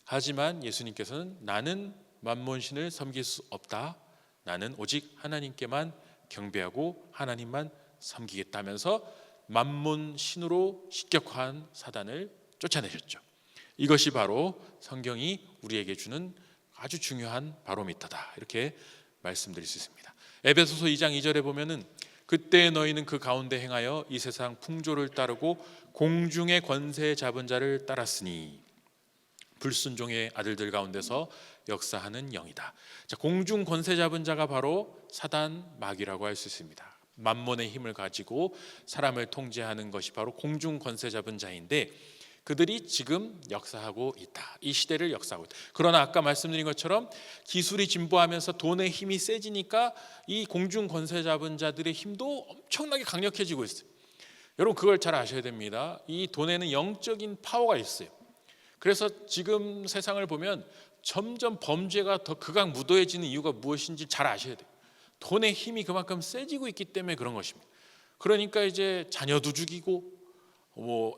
하지만 예수님께서는 나는 만몬신을 섬길 수 없다. 나는 오직 하나님께만 경배하고 하나님만 섬기겠다면서 만몬신으로 식격한 사단을 쫓아내셨죠. 이것이 바로 성경이 우리에게 주는 아주 중요한 바로미터다. 이렇게 말씀드릴 수 있습니다. 에베소서 2장 2절에 보면은 그때 너희는 그 가운데 행하여 이 세상 풍조를 따르고 공중의 권세 잡은 자를 따랐으니 불순종의 아들들 가운데서 역사하는 영이다. 자, 공중 권세 잡은 자가 바로 사단 마귀라고 할 수 있습니다. 만몬의 힘을 가지고 사람을 통제하는 것이 바로 공중 권세 잡은 자인데 그들이 지금 역사하고 있다. 이 시대를 역사하고 있다. 그러나 아까 말씀드린 것처럼 기술이 진보하면서 돈의 힘이 세지니까 이 공중 권세 잡은 자들의 힘도 엄청나게 강력해지고 있어요. 여러분 그걸 잘 아셔야 됩니다. 이 돈에는 영적인 파워가 있어요. 그래서 지금 세상을 보면 점점 범죄가 더 극악무도해지는 이유가 무엇인지 잘 아셔야 돼요. 돈의 힘이 그만큼 세지고 있기 때문에 그런 것입니다. 그러니까 이제 자녀도 죽이고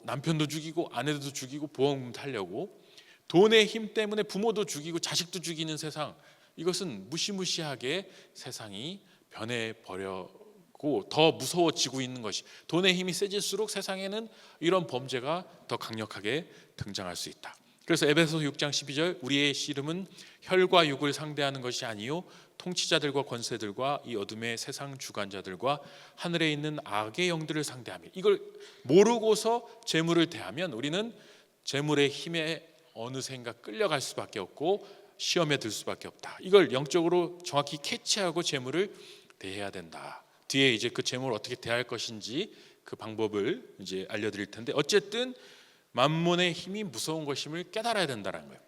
남편도 죽이고 아내도 죽이고 보험금 타려고 돈의 힘 때문에 부모도 죽이고 자식도 죽이는 세상, 이것은 무시무시하게 세상이 변해버렸고 더 무서워지고 있는 것이, 돈의 힘이 세질수록 세상에는 이런 범죄가 더 강력하게 등장할 수 있다. 그래서 에베소서 6장 12절 우리의 씨름은 혈과 육을 상대하는 것이 아니요 통치자들과 권세들과 이 어둠의 세상 주관자들과 하늘에 있는 악의 영들을 상대하며, 이걸 모르고서 재물을 대하면 우리는 재물의 힘에 어느샌가 끌려갈 수밖에 없고 시험에 들 수밖에 없다. 이걸 영적으로 정확히 캐치하고 재물을 대해야 된다. 뒤에 이제 그 재물을 어떻게 대할 것인지 그 방법을 이제 알려드릴 텐데, 어쨌든 만몬의 힘이 무서운 것임을 깨달아야 된다는 거예요.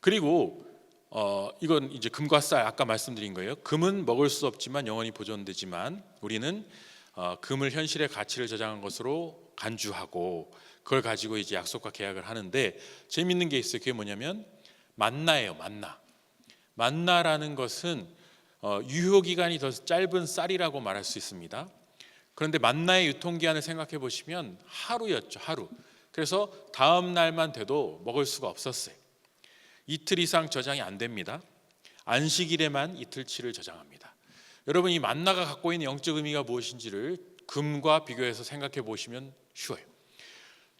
그리고 이건 이제 금과 쌀, 아까 말씀드린 거예요. 금은 먹을 수 없지만 영원히 보존되지만 우리는 금을 현실의 가치를 저장한 것으로 간주하고 그걸 가지고 이제 약속과 계약을 하는데, 재밌는 게 있어요. 그게 뭐냐면 만나예요. 만나라는 것은 유효 기간이 더 짧은 쌀이라고 말할 수 있습니다. 그런데 만나의 유통기한을 생각해 보시면 하루였죠. 하루. 그래서 다음 날만 돼도 먹을 수가 없었어요. 이틀 이상 저장이 안 됩니다. 안식일에만 이틀치를 저장합니다. 여러분, 이 만나가 갖고 있는 영적 의미가 무엇인지를 금과 비교해서 생각해 보시면 쉬워요.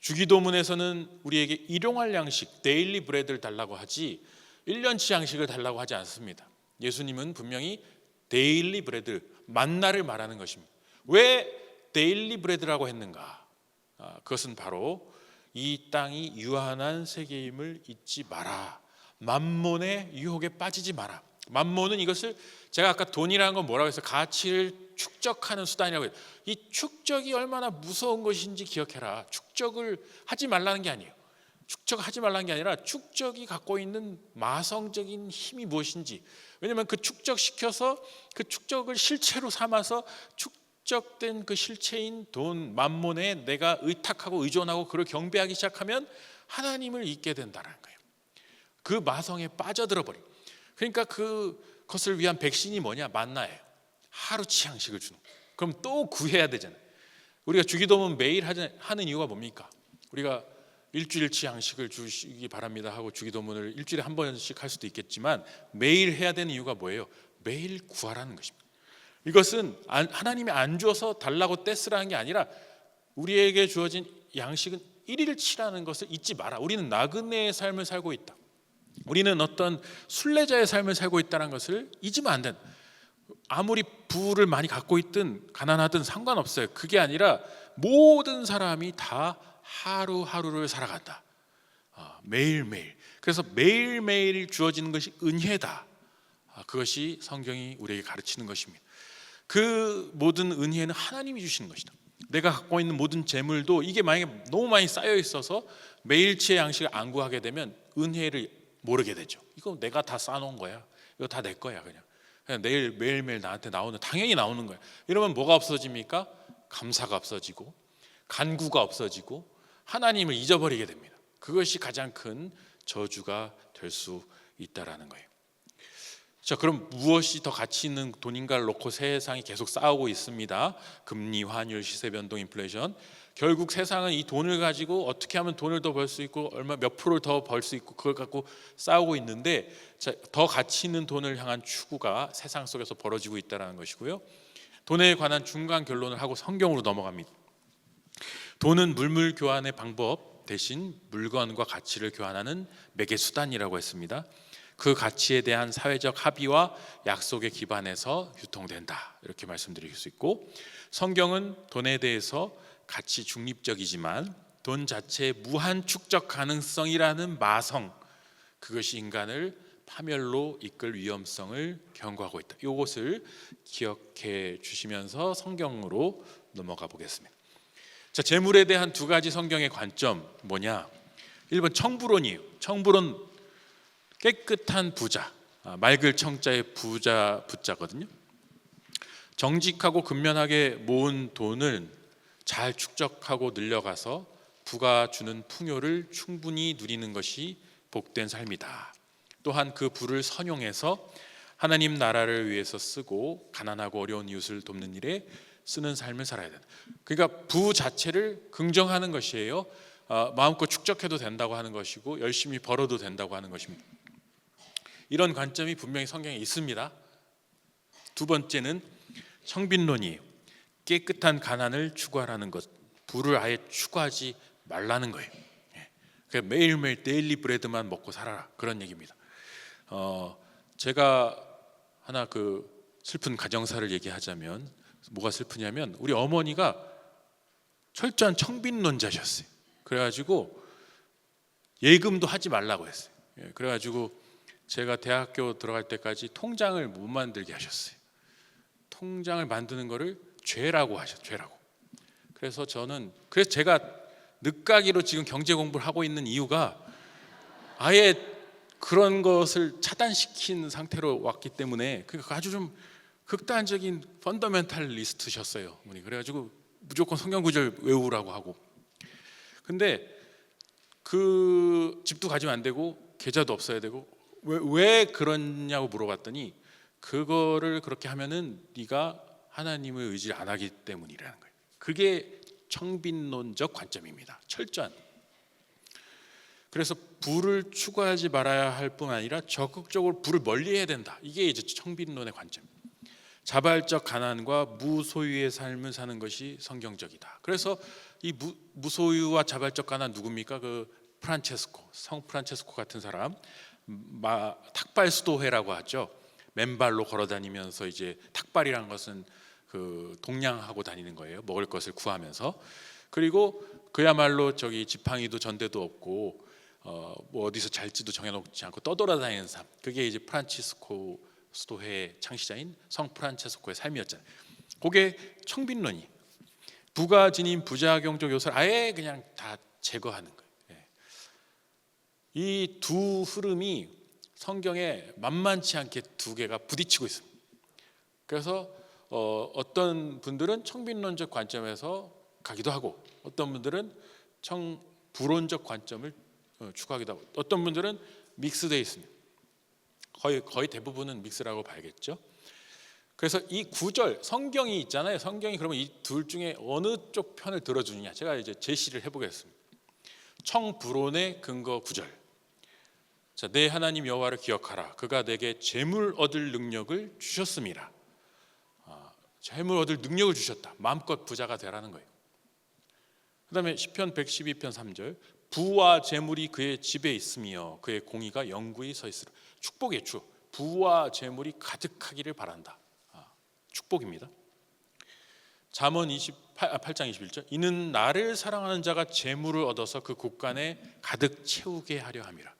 주기도문에서는 우리에게 일용할 양식, 데일리 브레드를 달라고 하지 1년치 양식을 달라고 하지 않습니다. 예수님은 분명히 데일리 브레드, 만나를 말하는 것입니다. 왜 데일리 브레드라고 했는가? 그것은 바로 이 땅이 유한한 세계임을 잊지 마라. 만몬의 유혹에 빠지지 마라. 만몬은 이것을 제가 아까 돈이라는 건 뭐라고 해서 가치를 축적하는 수단이라고 해요. 이 축적이 얼마나 무서운 것인지 기억해라. 축적을 하지 말라는 게 아니에요. 축적하지 말라는 게 아니라 축적이 갖고 있는 마성적인 힘이 무엇인지. 왜냐하면 그 축적시켜서 그 축적을 실체로 삼아서 축적된 그 실체인 돈, 만몬에 내가 의탁하고 의존하고 그를 경배하기 시작하면 하나님을 잊게 된다는 거예요. 그 마성에 빠져들어 버려. 그러니까 그것을 위한 백신이 뭐냐? 만나예요. 하루치 양식을 주는. 그럼 또 구해야 되잖아요. 우리가 주기도문 매일 하는 이유가 뭡니까? 우리가 일주일치 양식을 주시기 바랍니다 하고 주기도문을 일주일에 한 번씩 할 수도 있겠지만 매일 해야 되는 이유가 뭐예요? 매일 구하라는 것입니다. 이것은 하나님이 안 주어서 달라고 떼쓰라는 게 아니라 우리에게 주어진 양식은 일일치라는 것을 잊지 마라. 우리는 나그네의 삶을 살고 있다. 우리는 어떤 순례자의 삶을 살고 있다는 것을 잊으면 안 된다. 아무리 부를 많이 갖고 있든 가난하든 상관없어요. 그게 아니라 모든 사람이 다 하루하루를 살아간다. 매일매일. 그래서 매일매일 주어지는 것이 은혜다. 그것이 성경이 우리에게 가르치는 것입니다. 그 모든 은혜는 하나님이 주시는 것이다. 내가 갖고 있는 모든 재물도 이게 만약에 너무 많이 쌓여 있어서 매일치의 양식을 안 구하게 되면 은혜를 모르게 되죠. 이거 내가 다 쌓아놓은 거야. 이거 다 내 거야. 그냥 매일매일 나한테 나오는, 당연히 나오는 거야. 이러면 뭐가 없어집니까? 감사가 없어지고 간구가 없어지고 하나님을 잊어버리게 됩니다. 그것이 가장 큰 저주가 될 수 있다라는 거예요. 자, 그럼 무엇이 더 가치 있는 돈인가를 놓고 세상이 계속 싸우고 있습니다. 금리, 환율, 시세 변동, 인플레이션. 결국 세상은 이 돈을 가지고 어떻게 하면 돈을 더 벌 수 있고 얼마 몇 프로를 더 벌 수 있고 그걸 갖고 싸우고 있는데, 자, 더 가치 있는 돈을 향한 추구가 세상 속에서 벌어지고 있다는 것이고요. 돈에 관한 중간 결론을 하고 성경으로 넘어갑니다. 돈은 물물 교환의 방법 대신 물건과 가치를 교환하는 매개 수단이라고 했습니다. 그 가치에 대한 사회적 합의와 약속에 기반해서 유통된다, 이렇게 말씀드릴 수 있고, 성경은 돈에 대해서 가치 중립적이지만 돈 자체의 무한 축적 가능성이라는 마성, 그것이 인간을 파멸로 이끌 위험성을 경고하고 있다. 이것을 기억해 주시면서 성경으로 넘어가 보겠습니다. 자, 재물에 대한 두 가지 성경의 관점 뭐냐? 1번 청부론이에요. 청부론, 깨끗한 부자, 맑을 청자의 부자, 부자거든요. 정직하고 근면하게 모은 돈을 잘 축적하고 늘려가서 부가 주는 풍요를 충분히 누리는 것이 복된 삶이다. 또한 그 부를 선용해서 하나님 나라를 위해서 쓰고 가난하고 어려운 이웃을 돕는 일에 쓰는 삶을 살아야 된다. 그러니까 부 자체를 긍정하는 것이에요. 마음껏 축적해도 된다고 하는 것이고 열심히 벌어도 된다고 하는 것입니다. 이런 관점이 분명히 성경에 있습니다. 두 번째는 청빈론이에요. 깨끗한 가난을 추구하라는 것, 부를 아예 추구하지 말라는 거예요. 그러니까 매일매일 데일리 브레드만 먹고 살아라, 그런 얘기입니다. 제가 하나 그 슬픈 가정사를 얘기하자면 뭐가 슬프냐면 우리 어머니가 철저한 청빈론자셨어요. 그래가지고 예금도 하지 말라고 했어요. 그래가지고 제가 대학교 들어갈 때까지 통장을 못 만들게 하셨어요. 통장을 만드는 거를 죄라고 하셨어요. 죄라고. 그래서 제가 늦가기로 지금 경제 공부를 하고 있는 이유가 아예 그런 것을 차단시킨 상태로 왔기 때문에, 그러니까 아주 좀 극단적인 펀더멘탈리스트셨어요. 그래가지고 무조건 성경 구절 외우라고 하고. 근데 그 집도 가지면 안 되고 계좌도 없어야 되고 왜 그러냐고 물어봤더니 그거를 그렇게 하면은 네가 하나님의 의지를 안 하기 때문이라는 거예요. 그게 청빈론적 관점입니다. 철저한. 그래서 부를 추구하지 말아야 할 뿐 아니라 적극적으로 부를 멀리해야 된다. 이게 이제 청빈론의 관점. 자발적 가난과 무소유의 삶을 사는 것이 성경적이다. 그래서 이 무소유와 자발적 가난 누굽니까? 그 프란체스코, 성 프란체스코 같은 사람, 탁발 수도회라고 하죠. 맨발로 걸어다니면서 이제 탁발이란 것은 그 동냥하고 다니는 거예요. 먹을 것을 구하면서. 그리고 그야말로 저기 지팡이도 전대도 없고 뭐 어디서 잘지도 정해놓지 않고 떠돌아다니는 삶. 그게 이제 프란치스코 수도회 창시자인 성 프란체스코의 삶이었잖아요. 그게 청빈론이, 부가 지닌 부작용적 요소를 아예 그냥 다 제거하는 거예요. 이 두 흐름이 성경에 만만치 않게 두 개가 부딪히고 있습니다. 그래서 어떤 분들은 청빈론적 관점에서 가기도 하고, 어떤 분들은 부론적 관점을 추구하기도 하고, 어떤 분들은 믹스되어 있습니다. 거의 대부분은 믹스라고 봐야겠죠. 그래서 이 구절, 성경이 있잖아요. 성경이 그러면 이 둘 중에 어느 쪽 편을 들어주느냐, 제가 이제 제시를 해보겠습니다. 청불온의 근거 구절. 자, 내 하나님 여호와를 기억하라. 그가 내게 재물 얻을 능력을 주셨음이라. 재물 얻을 능력을 주셨다. 마음껏 부자가 되라는 거예요. 그 다음에 시편 112편 3절. 부와 재물이 그의 집에 있으며 그의 공의가 영구히 서 있으라. 축복의 주. 부와 재물이 가득하기를 바란다. 축복입니다. 잠언 8장 21절. 이는 나를 사랑하는 자가 재물을 얻어서 그 곳간에 가득 채우게 하려 함이라.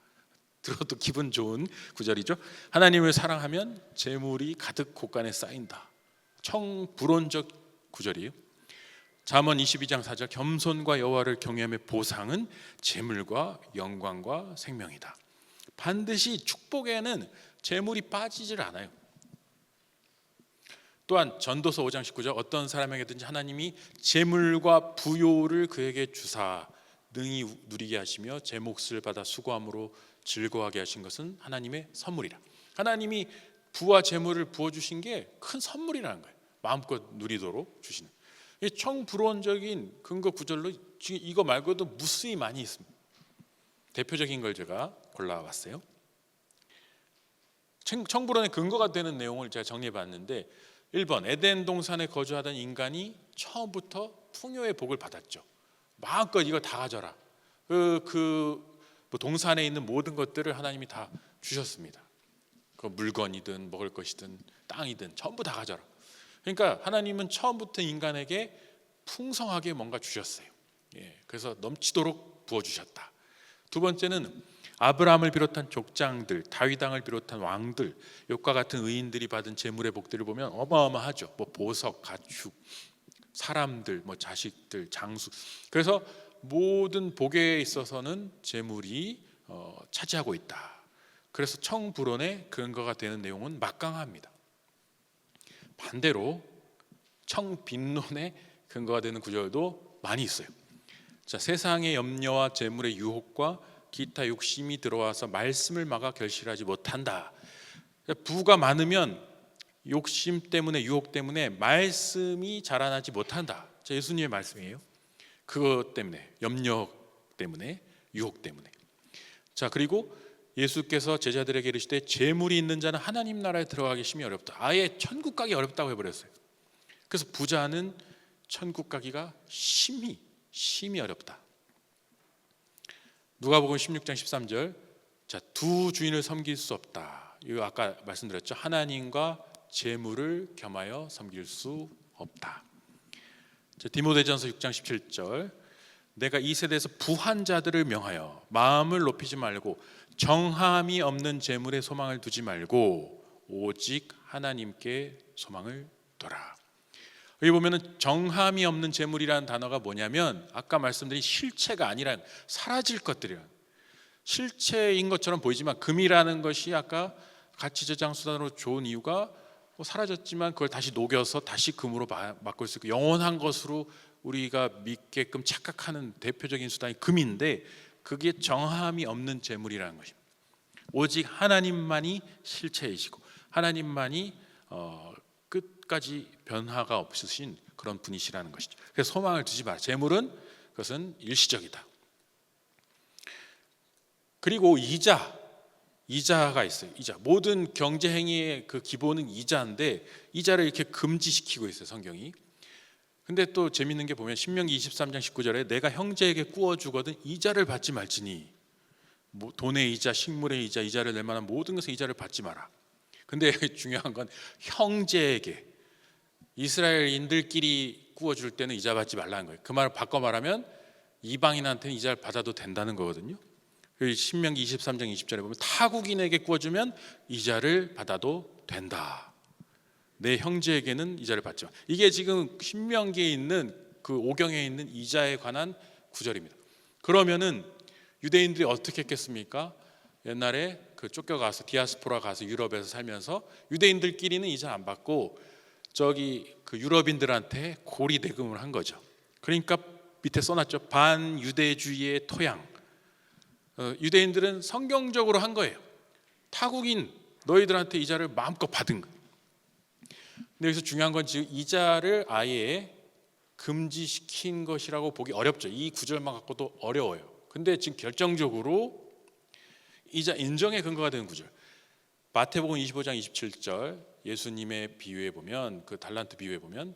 들어도 기분 좋은 구절이죠. 하나님을 사랑하면 재물이 가득 곳간에 쌓인다. 청불온적 구절이에요. 잠언 22장 4절. 겸손과 여호와를 경외함의 보상은 재물과 영광과 생명이다. 반드시 축복에는 재물이 빠지질 않아요. 또한 전도서 5장 19절. 어떤 사람에게든지 하나님이 재물과 부요를 그에게 주사 능히 누리게 하시며 제 몫을 받아 수고함으로 즐거워하게 하신 것은 하나님의 선물이라. 하나님이 부와 재물을 부어주신 게 큰 선물이라는 거예요. 마음껏 누리도록 주시는. 청불온적인 근거 구절로 지금 이거 말고도 무수히 많이 있습니다. 대표적인 걸 제가 골라왔어요. 청불온의 근거가 되는 내용을 제가 정리해봤는데, 1번 에덴 동산에 거주하던 인간이 처음부터 풍요의 복을 받았죠. 마음껏 이거 다 가져라. 뭐 동산에 있는 모든 것들을 하나님이 다 주셨습니다. 그 물건이든 먹을 것이든 땅이든 전부 다 가져라. 그러니까 하나님은 처음부터 인간에게 풍성하게 뭔가 주셨어요. 그래서 넘치도록 부어주셨다. 두 번째는 아브라함을 비롯한 족장들, 다윗 왕을 비롯한 왕들, 욥과 같은 의인들이 받은 재물의 복들을 보면 어마어마하죠. 뭐 보석, 가축, 사람들, 뭐 자식들, 장수. 그래서 모든 복에 있어서는 재물이 차지하고 있다. 그래서 청불온의 근거가 되는 내용은 막강합니다. 반대로 청빈론의 근거가 되는 구절도 많이 있어요. 자, 세상의 염려와 재물의 유혹과 기타 욕심이 들어와서 말씀을 막아 결실하지 못한다. 부가 많으면 욕심 때문에, 유혹 때문에 말씀이 자라나지 못한다. 자, 예수님의 말씀이에요. 그것 때문에, 염려 때문에, 유혹 때문에. 자, 그리고 예수께서 제자들에게 이르시되 재물이 있는 자는 하나님 나라에 들어가기 심히 어렵다. 아예 천국 가기 어렵다고 해버렸어요. 그래서 부자는 천국 가기가 심히 어렵다. 누가복음 16장 13절. 자, 두 주인을 섬길 수 없다. 이거 아까 말씀드렸죠. 하나님과 재물을 겸하여 섬길 수 없다. 자, 디모데전서 6장 17절. 내가 이 세대에서 부한 자들을 명하여 마음을 높이지 말고 정함이 없는 재물에 소망을 두지 말고 오직 하나님께 소망을 둬라. 여기 보면은 정함이 없는 재물이라는 단어가 뭐냐면 아까 말씀드린 실체가 아니라 사라질 것들이에요. 실체인 것처럼 보이지만 금이라는 것이 아까 가치 저장 수단으로 좋은 이유가 사라졌지만 그걸 다시 녹여서 다시 금으로 바꿀 수 있고 영원한 것으로 우리가 믿게끔 착각하는 대표적인 수단이 금인데, 그게 정함이 없는 재물이라는 것입니다. 오직 하나님만이 실체이시고 하나님만이 끝까지 변화가 없으신 그런 분이시라는 것이죠. 그래서 소망을 두지 마라. 재물은 그것은 일시적이다. 그리고 이자가 있어요. 이자. 모든 경제 행위의 그 기본은 이자인데 이자를 이렇게 금지시키고 있어요, 성경이. 근데 또 재밌는 게 보면 신명기 23장 19절에 내가 형제에게 꾸어 주거든 이자를 받지 말지니, 돈의 이자, 식물의 이자, 이자를 낼 만한 모든 것의 이자를 받지 마라. 근데 중요한 건 형제에게, 이스라엘인들끼리 꾸어 줄 때는 이자 받지 말라는 거예요. 그 말을 바꿔 말하면 이방인한테는 이자를 받아도 된다는 거거든요. 신명기 23장 20절에 보면 타국인에게 꾸어주면 이자를 받아도 된다. 내 형제에게는 이자를 받지 마. 이게 지금 신명기에 있는 그 오경에 있는 이자에 관한 구절입니다. 그러면은 유대인들이 어떻게 했겠습니까? 옛날에 그 쫓겨가서 디아스포라 가서 유럽에서 살면서 유대인들끼리는 이자 안 받고 저기 그 유럽인들한테 고리 대금을 한 거죠. 그러니까 밑에 써놨죠. 반유대주의의 토양. 유대인들은 성경적으로 한 거예요. 타국인 너희들한테 이자를 마음껏 받은 거예요. 근데 여기서 중요한 건 지금 이자를 아예 금지시킨 것이라고 보기 어렵죠. 이 구절만 갖고도 어려워요. 근데 지금 결정적으로 이자 인정의 근거가 되는 구절. 마태복음 25장 27절 예수님의 비유에 보면, 그 달란트 비유에 보면,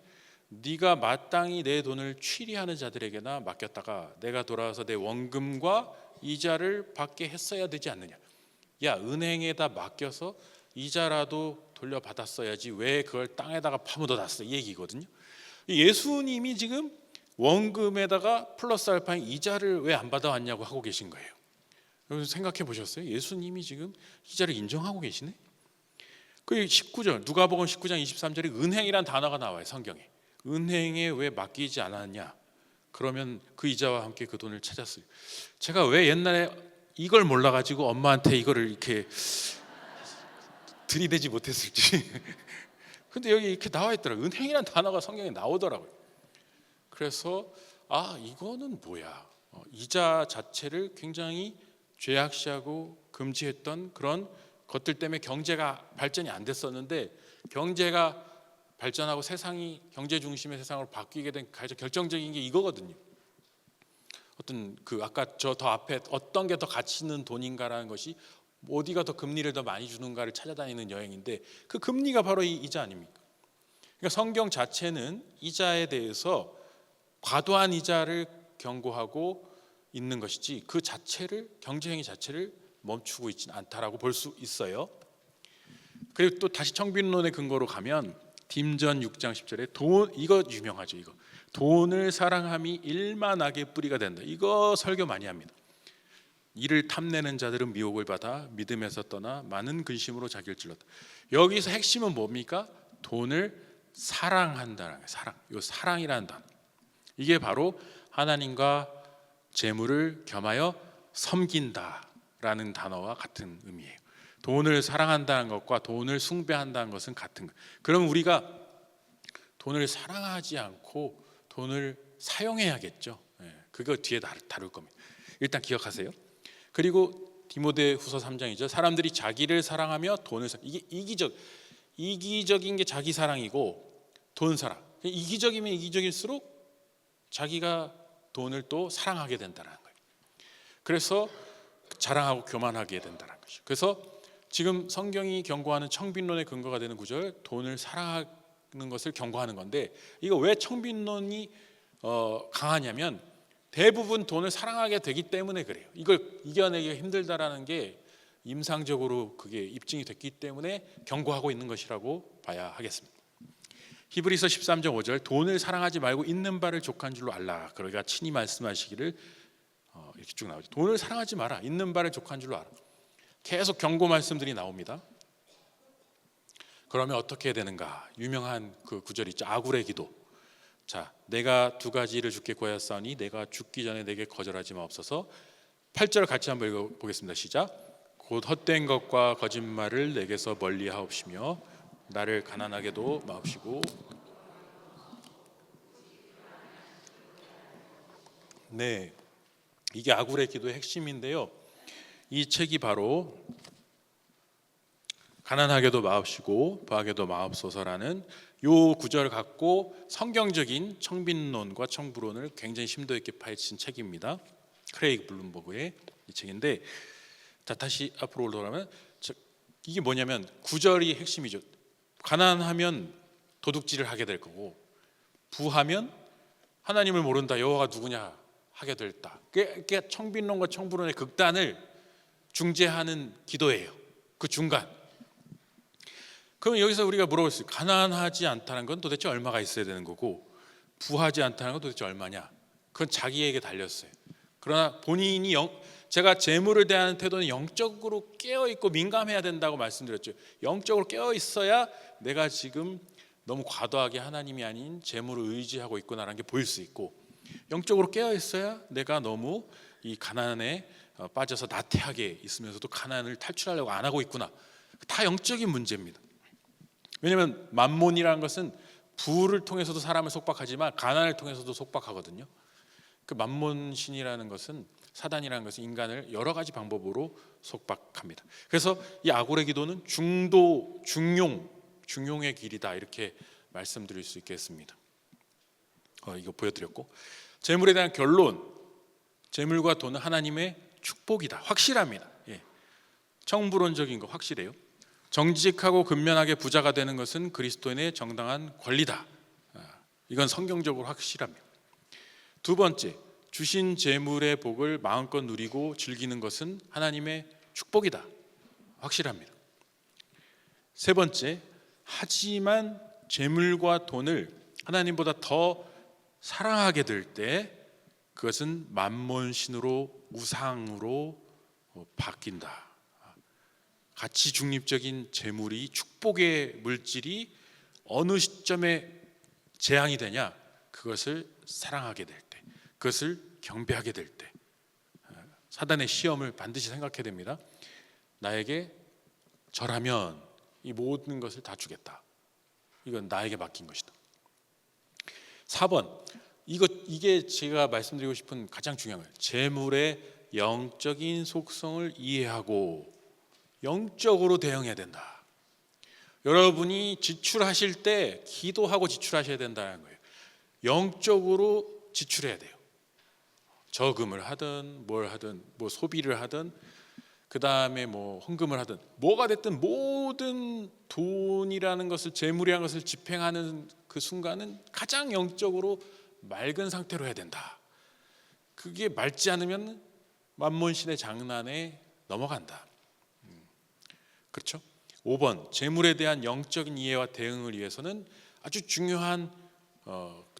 네가 마땅히 내 돈을 취리하는 자들에게나 맡겼다가 내가 돌아와서 내 원금과 이자를 받게 했어야 되지 않느냐. 야, 은행에다 맡겨서 이자라도 돌려받았어야지 왜 그걸 땅에다가 파묻어놨어, 이 얘기거든요. 예수님이 지금 원금에다가 플러스 알파인 이자를 왜 안 받아왔냐고 하고 계신 거예요. 여러분 생각해 보셨어요? 예수님이 지금 이자를 인정하고 계시네. 그 19절 누가복음 19장 23절에 은행이란 단어가 나와요, 성경에. 은행에 왜 맡기지 않았냐? 그러면 그 이자와 함께 그 돈을 찾았어요. 제가 왜 옛날에 이걸 몰라가지고 엄마한테 이거를 이렇게 들이대지 못했을지. 근데 여기 이렇게 나와 있더라고요. 은행이란 단어가 성경에 나오더라고요. 그래서 이거는 뭐야? 이자 자체를 굉장히 죄악시하고 금지했던 그런 것들 때문에 경제가 발전이 안 됐었는데, 경제가 발전하고 세상이 경제 중심의 세상으로 바뀌게 된 가장 결정적인 게 이거거든요. 어떤 그 아까 저 더 앞에 어떤 게 더 가치 있는 돈인가라는 것이, 어디가 더 금리를 더 많이 주는가를 찾아다니는 여행인데, 그 금리가 바로 이 이자 아닙니까? 그러니까 성경 자체는 이자에 대해서 과도한 이자를 경고하고 있는 것이지 그 자체를, 경제행위 자체를 멈추고 있지는 않다라고 볼 수 있어요. 그리고 또 다시 청빈론의 근거로 가면 딤전 6장 10절에 이거 유명하죠. 이거 돈을 사랑함이 일만 악의 뿌리가 된다. 이거 설교 많이 합니다. 이를 탐내는 자들은 미혹을 받아 믿음에서 떠나 많은 근심으로 자기를 찔렀다. 여기서 핵심은 뭡니까? 돈을 사랑한다는 거예요. 사랑. 이 사랑이라는 단어. 이게 바로 하나님과 재물을 겸하여 섬긴다라는 단어와 같은 의미예요. 돈을 사랑한다는 것과 돈을 숭배한다는 것은 같은 거예요. 그럼 우리가 돈을 사랑하지 않고 돈을 사용해야겠죠. 그거 뒤에 다룰 겁니다. 일단 기억하세요. 그리고 디모데후서 3장 2절 사람들이 자기를 사랑하며 돈을 이게 이기적인 게 자기 사랑이고 돈 사랑. 이기적이면 이기적일수록 자기가 돈을 또 사랑하게 된다는 거예요. 그래서 자랑하고 교만하게 된다는 거죠. 그래서 지금 성경이 경고하는 청빈론의 근거가 되는 구절, 돈을 사랑하는 것을 경고하는 건데, 이거 왜 청빈론이 강하냐면 대부분 돈을 사랑하게 되기 때문에 그래요. 이걸 이겨내기가 힘들다라는 게 임상적으로 그게 입증이 됐기 때문에 경고하고 있는 것이라고 봐야 하겠습니다. 히브리서 13장 5절 돈을 사랑하지 말고 있는 바를 족한 줄로 알라. 그러니까 친히 말씀하시기를 이렇게 쭉 나오죠. 돈을 사랑하지 마라. 있는 바를 족한 줄로 알아. 계속 경고 말씀들이 나옵니다. 그러면 어떻게 해야 되는가? 유명한 그 구절 있죠. 아굴의 기도. 자, 내가 두 가지를 주께 구하였사오니 내가 죽기 전에 내게 거절하지 마옵소서. 8절 같이 한번 읽어보겠습니다. 시작. 곧 헛된 것과 거짓말을 내게서 멀리하옵시며 나를 가난하게도 마옵시고. 네, 이게 아굴의 기도의 핵심인데요. 이 책이 바로 가난하게도 마옵시고 부하게도 마옵소서라는 요 구절을 갖고 성경적인 청빈론과 청부론을 굉장히 심도 있게 파헤친 책입니다. 크레이그 블룸버그의 이 책인데, 자 다시 앞으로 올라가면 이게 뭐냐면 구절이 핵심이죠. 가난하면 도둑질을 하게 될 거고, 부하면 하나님을 모른다, 여호와가 누구냐 하게 됐다. 그게 청빈론과 청부론의 극단을 중재하는 기도예요. 그 중간. 그럼 여기서 우리가 물어볼 수 있어요. 가난하지 않다는 건 도대체 얼마가 있어야 되는 거고, 부하지 않다는 건 도대체 얼마냐? 그건 자기에게 달렸어요. 그러나 본인이 제가 재물을 대하는 태도는 영적으로 깨어있고 민감해야 된다고 말씀드렸죠. 영적으로 깨어있어야 내가 지금 너무 과도하게 하나님이 아닌 재물을 의지하고 있구나라는 게 보일 수 있고, 영적으로 깨어있어야 내가 너무 이 가난에 빠져서 나태하게 있으면서도 가난을 탈출하려고 안 하고 있구나. 다 영적인 문제입니다. 왜냐하면 만몬이라는 것은 부를 통해서도 사람을 속박하지만 가난을 통해서도 속박하거든요. 그 만몬신이라는 것은, 사단이라는 것은 인간을 여러 가지 방법으로 속박합니다. 그래서 이 아굴의 기도는 중용의 길이다, 이렇게 말씀드릴 수 있겠습니다. 이거 보여드렸고, 재물에 대한 결론. 재물과 돈은 하나님의 축복이다. 확실합니다. 예. 청부론적인 거 확실해요. 정직하고 근면하게 부자가 되는 것은 그리스도인의 정당한 권리다. 이건 성경적으로 확실합니다. 두 번째, 주신 재물의 복을 마음껏 누리고 즐기는 것은 하나님의 축복이다. 확실합니다. 세 번째, 하지만 재물과 돈을 하나님보다 더 사랑하게 될 때 그것은 만몬신으로 우상으로 바뀐다. 가치 중립적인 재물이 축복의 물질이 어느 시점에 재앙이 되냐? 그것을 사랑하게 될 때, 그것을 경배하게 될 때, 사단의 시험을 반드시 생각해야 됩니다. 나에게 절하면 이 모든 것을 다 주겠다. 이건 나에게 맡긴 것이다. 4번, 이게 제가 말씀드리고 싶은 가장 중요한 거예요. 재물의 영적인 속성을 이해하고 영적으로 대응해야 된다. 여러분이 지출하실 때 기도하고 지출하셔야 된다는 거예요. 영적으로 지출해야 돼요. 저금을 하든 뭘 하든 뭐 소비를 하든 그 다음에 뭐 헌금을 하든 뭐가 됐든 모든 돈이라는 것을 재물이라는 것을 집행하는 그 순간은 가장 영적으로 맑은 상태로 해야 된다. 그게 맑지 않으면 만몬신의 장난에 넘어간다. 그렇죠? 5번, 재물에 대한 영적인 이해와 대응을 위해서는 아주 중요한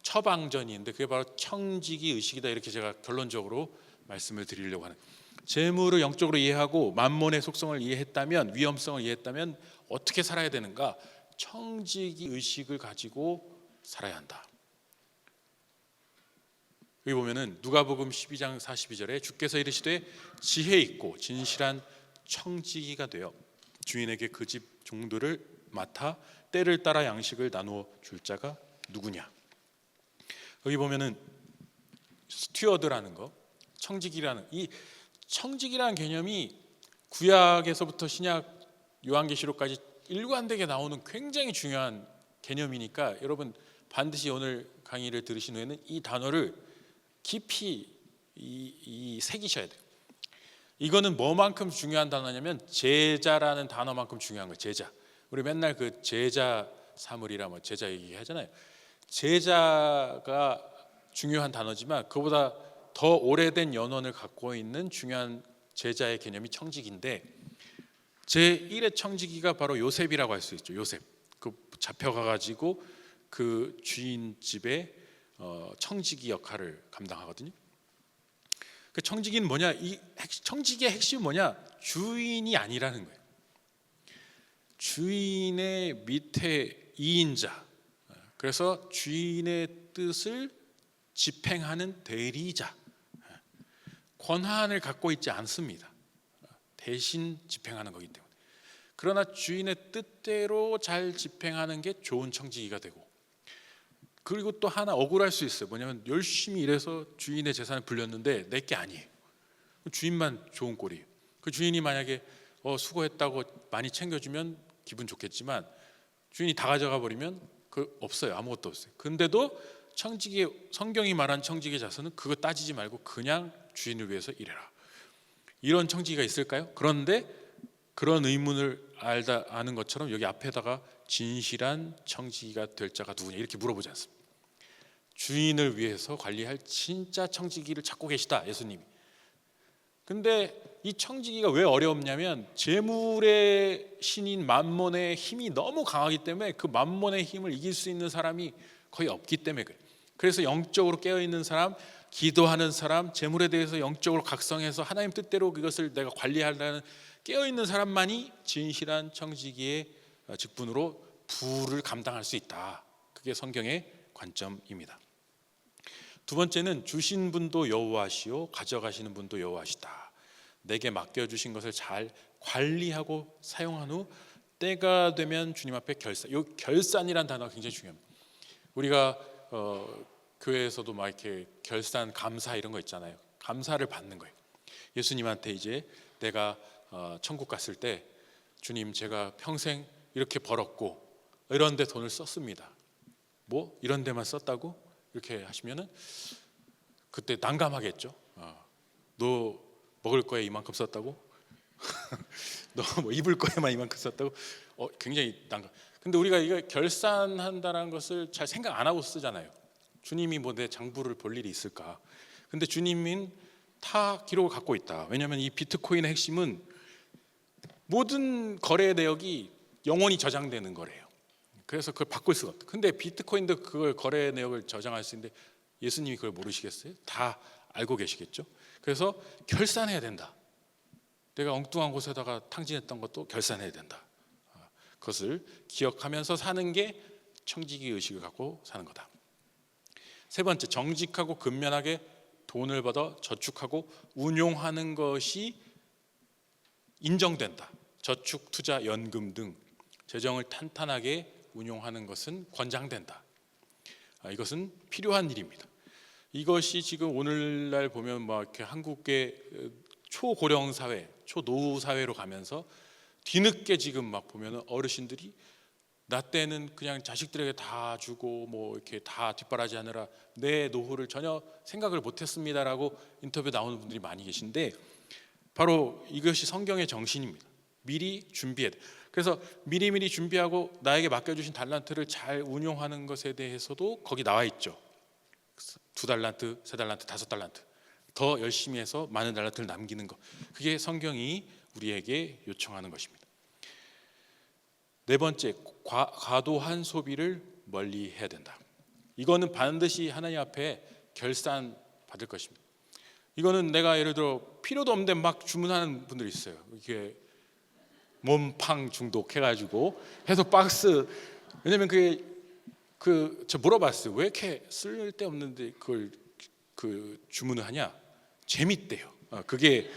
처방전이 있는데 그게 바로 청지기 의식이다. 이렇게 제가 결론적으로 말씀을 드리려고 하는. 재물을 영적으로 이해하고 만몬의 속성을 이해했다면, 위험성을 이해했다면 어떻게 살아야 되는가? 청지기 의식을 가지고 살아야 한다. 여기 보면은 누가복음 12장 42절에 주께서 이르시되 지혜 있고 진실한 청지기가 되어 주인에게 그 집 종들을 맡아 때를 따라 양식을 나누어 줄 자가 누구냐? 여기 보면은 스튜어드라는 거, 청지기라는 이 청지기라는 개념이 구약에서부터 신약 요한계시록까지 일관되게 나오는 굉장히 중요한 개념이니까 여러분 반드시 오늘 강의를 들으신 후에는 이 단어를 깊이 새기셔야 돼요. 이거는 뭐만큼 중요한 단어냐면 제자라는 단어만큼 중요한 거예요. 제자. 우리 맨날 그 제자 사물이라 뭐 제자 얘기하잖아요. 제자가 중요한 단어지만 그보다 더 오래된 연원을 갖고 있는 중요한 제자의 개념이 청지기인데 제1의 청지기가 바로 요셉이라고 할 수 있죠. 요셉. 그 잡혀가가지고 그 주인 집에 청지기 역할을 감당하거든요. 그 청지기는 뭐냐? 이 청지기의 핵심은 뭐냐? 주인이 아니라는 거예요. 주인의 밑에 2인자. 그래서 주인의 뜻을 집행하는 대리자. 권한을 갖고 있지 않습니다. 대신 집행하는 거기 때문에. 그러나 주인의 뜻대로 잘 집행하는 게 좋은 청지기가 되고, 그리고 또 하나 억울할 수 있어요. 뭐냐면 열심히 일해서 주인의 재산을 불렸는데 내 게 아니에요. 주인만 좋은 꼴이에요. 그 주인이 만약에 수고했다고 많이 챙겨주면 기분 좋겠지만 주인이 다 가져가 버리면 그 없어요. 아무것도 없어요. 근데도 청지기, 성경이 말한 청지기 자세는 그거 따지지 말고 그냥 주인을 위해서 일해라. 이런 청지기가 있을까요? 그런데 그런 의문을 아는 것처럼 여기 앞에다가 진실한 청지기가 될 자가 누구냐 이렇게 물어보지 않습니다. 주인을 위해서 관리할 진짜 청지기를 찾고 계시다, 예수님이. 근데 이 청지기가 왜 어렵냐면 재물의 신인 만몬의 힘이 너무 강하기 때문에 그 만몬의 힘을 이길 수 있는 사람이 거의 없기 때문에 그래요. 그래서 영적으로 깨어있는 사람, 기도하는 사람, 재물에 대해서 영적으로 각성해서 하나님 뜻대로 그것을 내가 관리하려는 깨어있는 사람만이 진실한 청지기의 직분으로 부를 감당할 수 있다. 그게 성경의 관점입니다. 두 번째는 주신 분도 여호와시요 가져가시는 분도 여호와시다. 내게 맡겨주신 것을 잘 관리하고 사용한 후 때가 되면 주님 앞에 결산. 이 결산이란 단어가 굉장히 중요합니다. 우리가 교회에서도 막 이렇게 결산 감사 이런 거 있잖아요. 감사를 받는 거예요. 예수님한테 이제 내가 천국 갔을 때 주님 제가 평생 이렇게 벌었고 이런 데 돈을 썼습니다. 뭐 이런 데만 썼다고? 이렇게 하시면은 그때 난감하겠죠. 너 먹을 거에 이만큼 썼다고? 너 뭐 입을 거에만 이만큼 썼다고? 굉장히 난감. 근데 우리가 이거 결산한다는 것을 잘 생각 안 하고 쓰잖아요. 주님이 뭐 내 장부를 볼 일이 있을까? 근데 주님은 다 기록을 갖고 있다. 왜냐하면 이 비트코인의 핵심은 모든 거래 내역이 영원히 저장되는 거래요. 그래서 그걸 바꿀 수가 없다. 근데 비트코인도 그걸 거래 내역을 저장할 수 있는데 예수님이 그걸 모르시겠어요? 다 알고 계시겠죠? 그래서 결산해야 된다. 내가 엉뚱한 곳에다가 탕진했던 것도 결산해야 된다. 그것을 기억하면서 사는 게 청지기 의식을 갖고 사는 거다. 세 번째, 정직하고 근면하게 돈을 받아 저축하고 운용하는 것이 인정된다. 저축, 투자, 연금 등 재정을 탄탄하게 운용하는 것은 권장된다. 이것은 필요한 일입니다. 이것이 지금 오늘날 보면 막 이렇게 한국의 초고령 사회, 초노후 사회로 가면서 뒤늦게 지금 막 보면 어르신들이 나 때는 그냥 자식들에게 다 주고 뭐 이렇게 다 뒷바라지하느라 내 노후를 전혀 생각을 못했습니다라고 인터뷰 나오는 분들이 많이 계신데 바로 이것이 성경의 정신입니다. 미리 준비해야 돼. 그래서 미리미리 준비하고 나에게 맡겨주신 달란트를 잘 운용하는 것에 대해서도 거기 나와 있죠. 2달란트, 3달란트, 5달란트 더 열심히 해서 많은 달란트를 남기는 것. 그게 성경이 우리에게 요청하는 것입니다. 네 번째, 과도한 소비를 멀리 해야 된다. 이거는 반드시 하나님 앞에 결산 받을 것입니다. 이거는 내가 예를 들어 필요도 없는데 막 주문하는 분들이 있어요. 이게 몸팡 중독 해가지고 해서 박스. 왜냐면 저 물어봤어요. 왜 이렇게 쓸데없는데 그걸 주문을 하냐? 재밌대요. 그게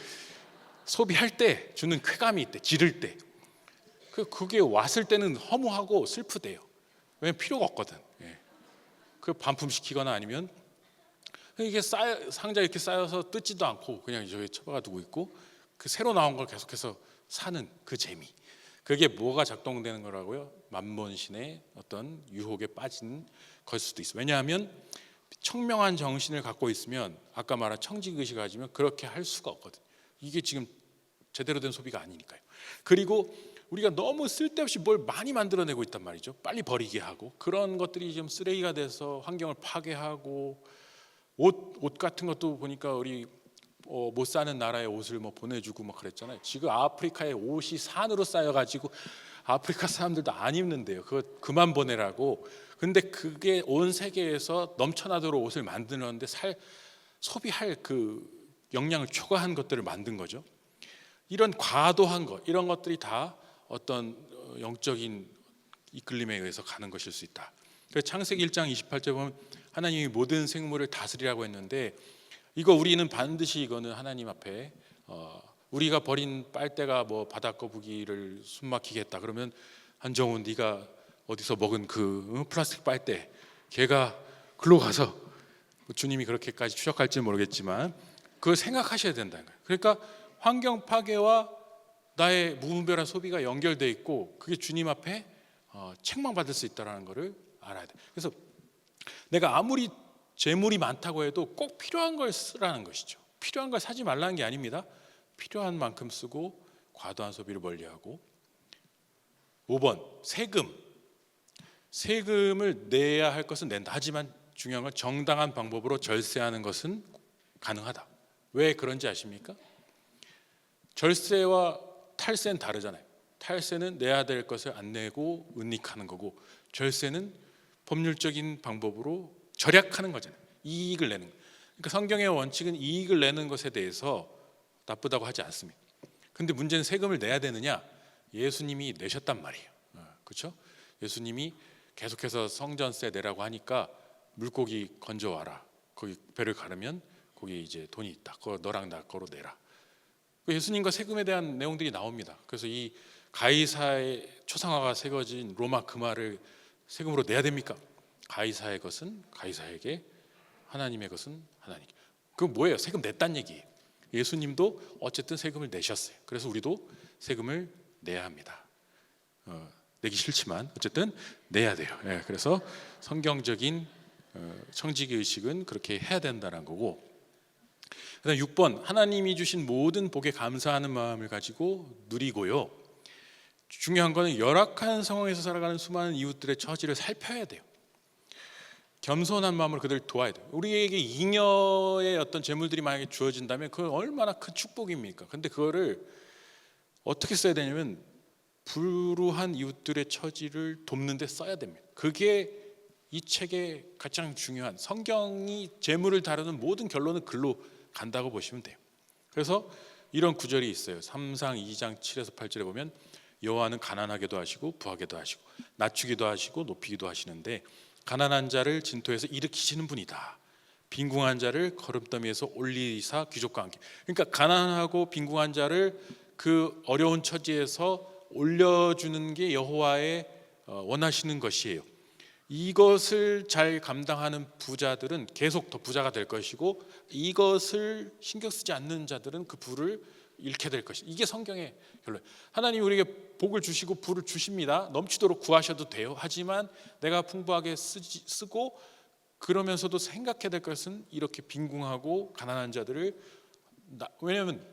소비할 때 주는 쾌감이 있대. 지를 때. 그게 왔을 때는 허무하고 슬프대요. 왜냐면 필요가 없거든. 그 반품시키거나 아니면 이게 상자에 이렇게 쌓여서 뜯지도 않고 그냥 저기 처박아 두고 있고 그 새로 나온 걸 계속해서 사는 그 재미. 그게 뭐가 작동되는 거라고요? 만몬신의 어떤 유혹에 빠진 걸 수도 있어요. 왜냐하면 청명한 정신을 갖고 있으면 아까 말한 청지의식을 가지면 그렇게 할 수가 없거든. 이게 지금 제대로 된 소비가 아니니까요. 그리고 우리가 너무 쓸데없이 뭘 많이 만들어내고 있단 말이죠. 빨리 버리게 하고 그런 것들이 지금 쓰레기가 돼서 환경을 파괴하고 옷 같은 것도 보니까 우리 못 사는 나라에 옷을 뭐 보내주고 막 그랬잖아요. 지금 아프리카에 옷이 산으로 쌓여가지고 아프리카 사람들도 안 입는데요. 그거 그만 보내라고. 근데 그게 온 세계에서 넘쳐나도록 옷을 만드는데 소비할 그 역량을 초과한 것들을 만든 거죠. 이런 과도한 것, 이런 것들이 다 어떤 영적인 이끌림에 의해서 가는 것일 수 있다. 그래서 창세기 1장 28절 보면 하나님이 모든 생물을 다스리라고 했는데 이거 우리는 반드시 이거는 하나님 앞에 우리가 버린 빨대가 뭐 바닥거북이를 숨막히게 했다 그러면 한정훈 네가 어디서 먹은 그 플라스틱 빨대 걔가 글로 가서 주님이 그렇게까지 추적할지 모르겠지만 그걸 생각하셔야 된다는 거예요. 그러니까 환경 파괴와 나의 무분별한 소비가 연결돼 있고 그게 주님 앞에 책망받을 수 있다는 것을 알아야 돼. 그래서 내가 아무리 재물이 많다고 해도 꼭 필요한 걸 쓰라는 것이죠. 필요한 걸 사지 말라는 게 아닙니다. 필요한 만큼 쓰고 과도한 소비를 멀리하고. 5번 세금을 내야 할 것은 낸다. 하지만 중요한 건 정당한 방법으로 절세하는 것은 가능하다. 왜 그런지 아십니까? 절세와 탈세는 다르잖아요. 탈세는 내야 될 것을 안 내고 은닉하는 거고 절세는 법률적인 방법으로 절약하는 거잖아요. 이익을 내는 거. 그러니까 성경의 원칙은 이익을 내는 것에 대해서 나쁘다고 하지 않습니다. 근데 문제는 세금을 내야 되느냐? 예수님이 내셨단 말이에요. 그렇죠? 예수님이 계속해서 성전세 내라고 하니까 물고기 건져와라. 거기 배를 가르면 거기 이제 돈이 있다. 그거 너랑 나 거로 내라. 예수님과 세금에 대한 내용들이 나옵니다. 그래서 이 가이사의 초상화가 새겨진 로마 금화를 세금으로 내야 됩니까? 가이사의 것은 가이사에게, 하나님의 것은 하나님께. 그건 뭐예요? 세금 냈단 얘기예요. 예수님도 어쨌든 세금을 내셨어요. 그래서 우리도 세금을 내야 합니다. 내기 싫지만 어쨌든 내야 돼요. 그래서 성경적인 청지기 의식은 그렇게 해야 된다는 거고 그다음 6번, 하나님이 주신 모든 복에 감사하는 마음을 가지고 누리고요. 중요한 거는 열악한 상황에서 살아가는 수많은 이웃들의 처지를 살펴야 돼요. 겸손한 마음으로 그들을 도와야 돼요. 우리에게 잉여의 어떤 재물들이 만약에 주어진다면 그건 얼마나 큰 축복입니까? 근데 그거를 어떻게 써야 되냐면 불우한 이웃들의 처지를 돕는 데 써야 됩니다. 그게 이 책의 가장 중요한, 성경이 재물을 다루는 모든 결론은 글로 간다고 보시면 돼요. 그래서 이런 구절이 있어요. 3상 2장 7에서 8절에 보면 여호와는 가난하게도 하시고 부하게도 하시고 낮추기도 하시고 높이기도 하시는데 가난한 자를 진토에서 일으키시는 분이다. 빈궁한 자를 거름더미에서 올리사 귀족과 함께. 그러니까 가난하고 빈궁한 자를 그 어려운 처지에서 올려주는 게 여호와의 원하시는 것이에요. 이것을 잘 감당하는 부자들은 계속 더 부자가 될 것이고, 이것을 신경 쓰지 않는 자들은 그 부를 잃게 될 것이다. 이게 성경의 결론. 하나님이 우리에게 복을 주시고 부를 주십니다. 넘치도록 구하셔도 돼요. 하지만 내가 풍부하게 쓰고, 그러면서도 생각해야 될 것은 이렇게 빈궁하고 가난한 자들을, 왜냐하면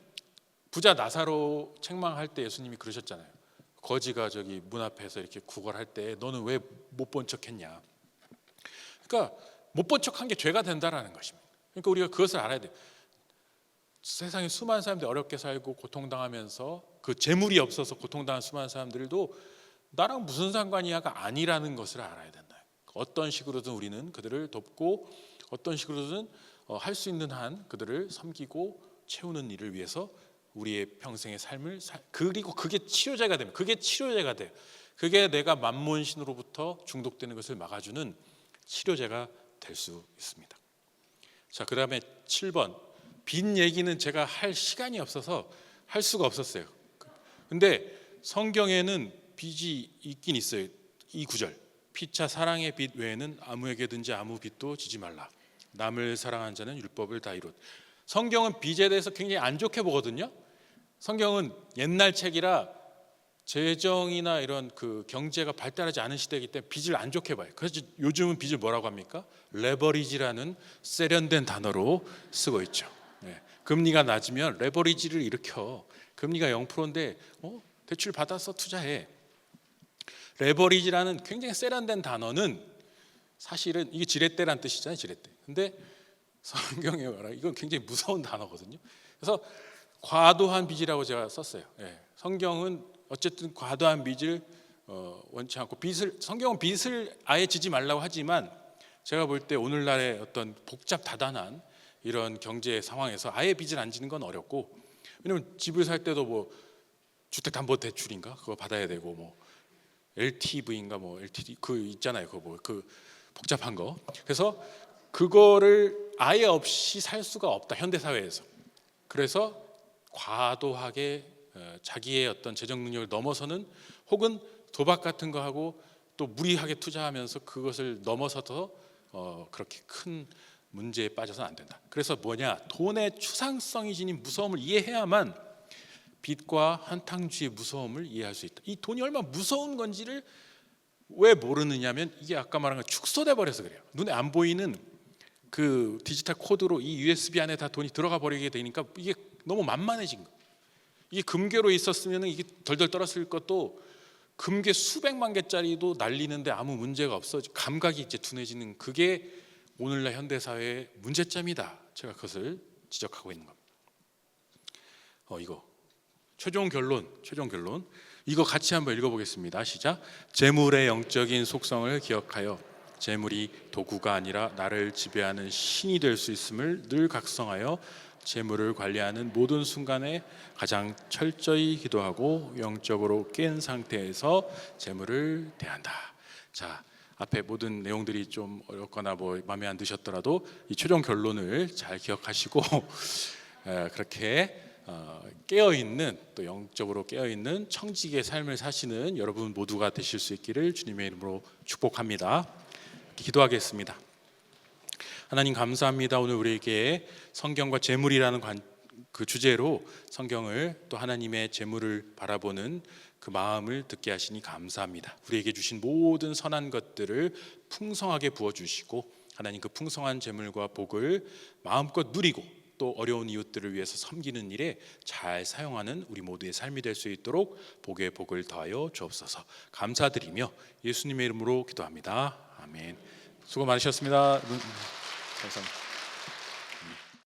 부자 나사로 책망할 때 예수님이 그러셨잖아요. 거지가 저기 문 앞에서 이렇게 구걸할 때 너는 왜 못 본 척했냐. 그러니까 못 본 척한 게 죄가 된다라는 것입니다. 그러니까 우리가 그것을 알아야 돼요. 세상에 수많은 사람들이 어렵게 살고 고통당하면서 그 재물이 없어서 고통당한 수많은 사람들도 나랑 무슨 상관이야가 아니라는 것을 알아야 된다. 어떤 식으로든 우리는 그들을 돕고 어떤 식으로든 할 수 있는 한 그들을 섬기고 채우는 일을 위해서 우리의 평생의 삶을 그리고 그게 치료제가 됩니다. 그게 치료제가 돼요. 그게 내가 만몬신으로부터 중독되는 것을 막아주는 치료제가 될 수 있습니다. 자, 그 다음에 7번, 빚 얘기는 제가 할 시간이 없어서 할 수가 없었어요. 근데 성경에는 빚이 있긴 있어요. 이 구절, 피차 사랑의 빚 외에는 아무에게든지 아무 빚도 지지 말라. 남을 사랑한 자는 율법을 다 이뤘. 성경은 빚에 대해서 굉장히 안 좋게 보거든요. 성경은 옛날 책이라 재정이나 이런 그 경제가 발달하지 않은 시대이기 때문에 빚을 안 좋게 봐요. 그래서 요즘은 빚을 뭐라고 합니까? 레버리지라는 세련된 단어로 쓰고 있죠. 네. 금리가 낮으면 레버리지를 일으켜. 금리가 0%인데 대출 받아서 투자해. 레버리지라는 굉장히 세련된 단어는 사실은 이게 지렛대란 뜻이잖아요. 지렛대. 근데 성경에 말하 이건 굉장히 무서운 단어거든요. 그래서 과도한 빚이라고 제가 썼어요. 네. 성경은 어쨌든 과도한 빚을 원치 않고, 성경은 빚을 아예 지지 말라고 하지만 제가 볼 때 오늘날의 어떤 복잡 다단한 이런 경제 상황에서 아예 빚을 안 지는 건 어렵고, 왜냐면 집을 살 때도 뭐 주택담보대출인가 그거 받아야 되고, 뭐 LTV인가 뭐 LTD 그 있잖아요. 그거 뭐 그 복잡한 거. 그래서 그거를 아예 없이 살 수가 없다, 현대 사회에서. 그래서 과도하게 자기의 어떤 재정 능력을 넘어서는, 혹은 도박 같은 거 하고 또 무리하게 투자하면서 그것을 넘어서서 그렇게 큰 문제에 빠져서는 안 된다. 그래서 뭐냐, 돈의 추상성이 지닌 무서움을 이해해야만 빚과 한탕주의 무서움을 이해할 수 있다. 이 돈이 얼마나 무서운 건지를 왜 모르느냐면, 이게 아까 말한 거 축소돼 버려서 그래요. 눈에 안 보이는 그 디지털 코드로 이 USB 안에 다 돈이 들어가 버리게 되니까 이게 너무 만만해진 거예요. 이게 금괴로 있었으면 이게 덜덜 떨었을 것도, 금괴 수백만 개짜리도 날리는데 아무 문제가 없어. 감각이 이제 둔해지는, 그게 오늘날 현대 사회의 문제점이다. 제가 그것을 지적하고 있는 겁니다. 이거 최종 결론 이거 같이 한번 읽어보겠습니다. 시작. 재물의 영적인 속성을 기억하여 재물이 도구가 아니라 나를 지배하는 신이 될 수 있음을 늘 각성하여 재물을 관리하는 모든 순간에 가장 철저히 기도하고 영적으로 깬 상태에서 재물을 대한다. 자, 앞에 모든 내용들이 좀 어렵거나 뭐 마음에 안 드셨더라도 이 최종 결론을 잘 기억하시고 그렇게 깨어있는, 또 영적으로 깨어있는 청직의 삶을 사시는 여러분 모두가 되실 수 있기를 주님의 이름으로 축복합니다. 기도하겠습니다. 하나님 감사합니다. 오늘 우리에게 성경과 재물이라는 그 주제로 성경을, 또 하나님의 재물을 바라보는 그 마음을 듣게 하시니 감사합니다. 우리에게 주신 모든 선한 것들을 풍성하게 부어주시고, 하나님 그 풍성한 재물과 복을 마음껏 누리고 또 어려운 이웃들을 위해서 섬기는 일에 잘 사용하는 우리 모두의 삶이 될 수 있도록 복의 복을 더하여 주옵소서. 감사드리며 예수님의 이름으로 기도합니다. 아멘. 수고 많으셨습니다. 감사합니다.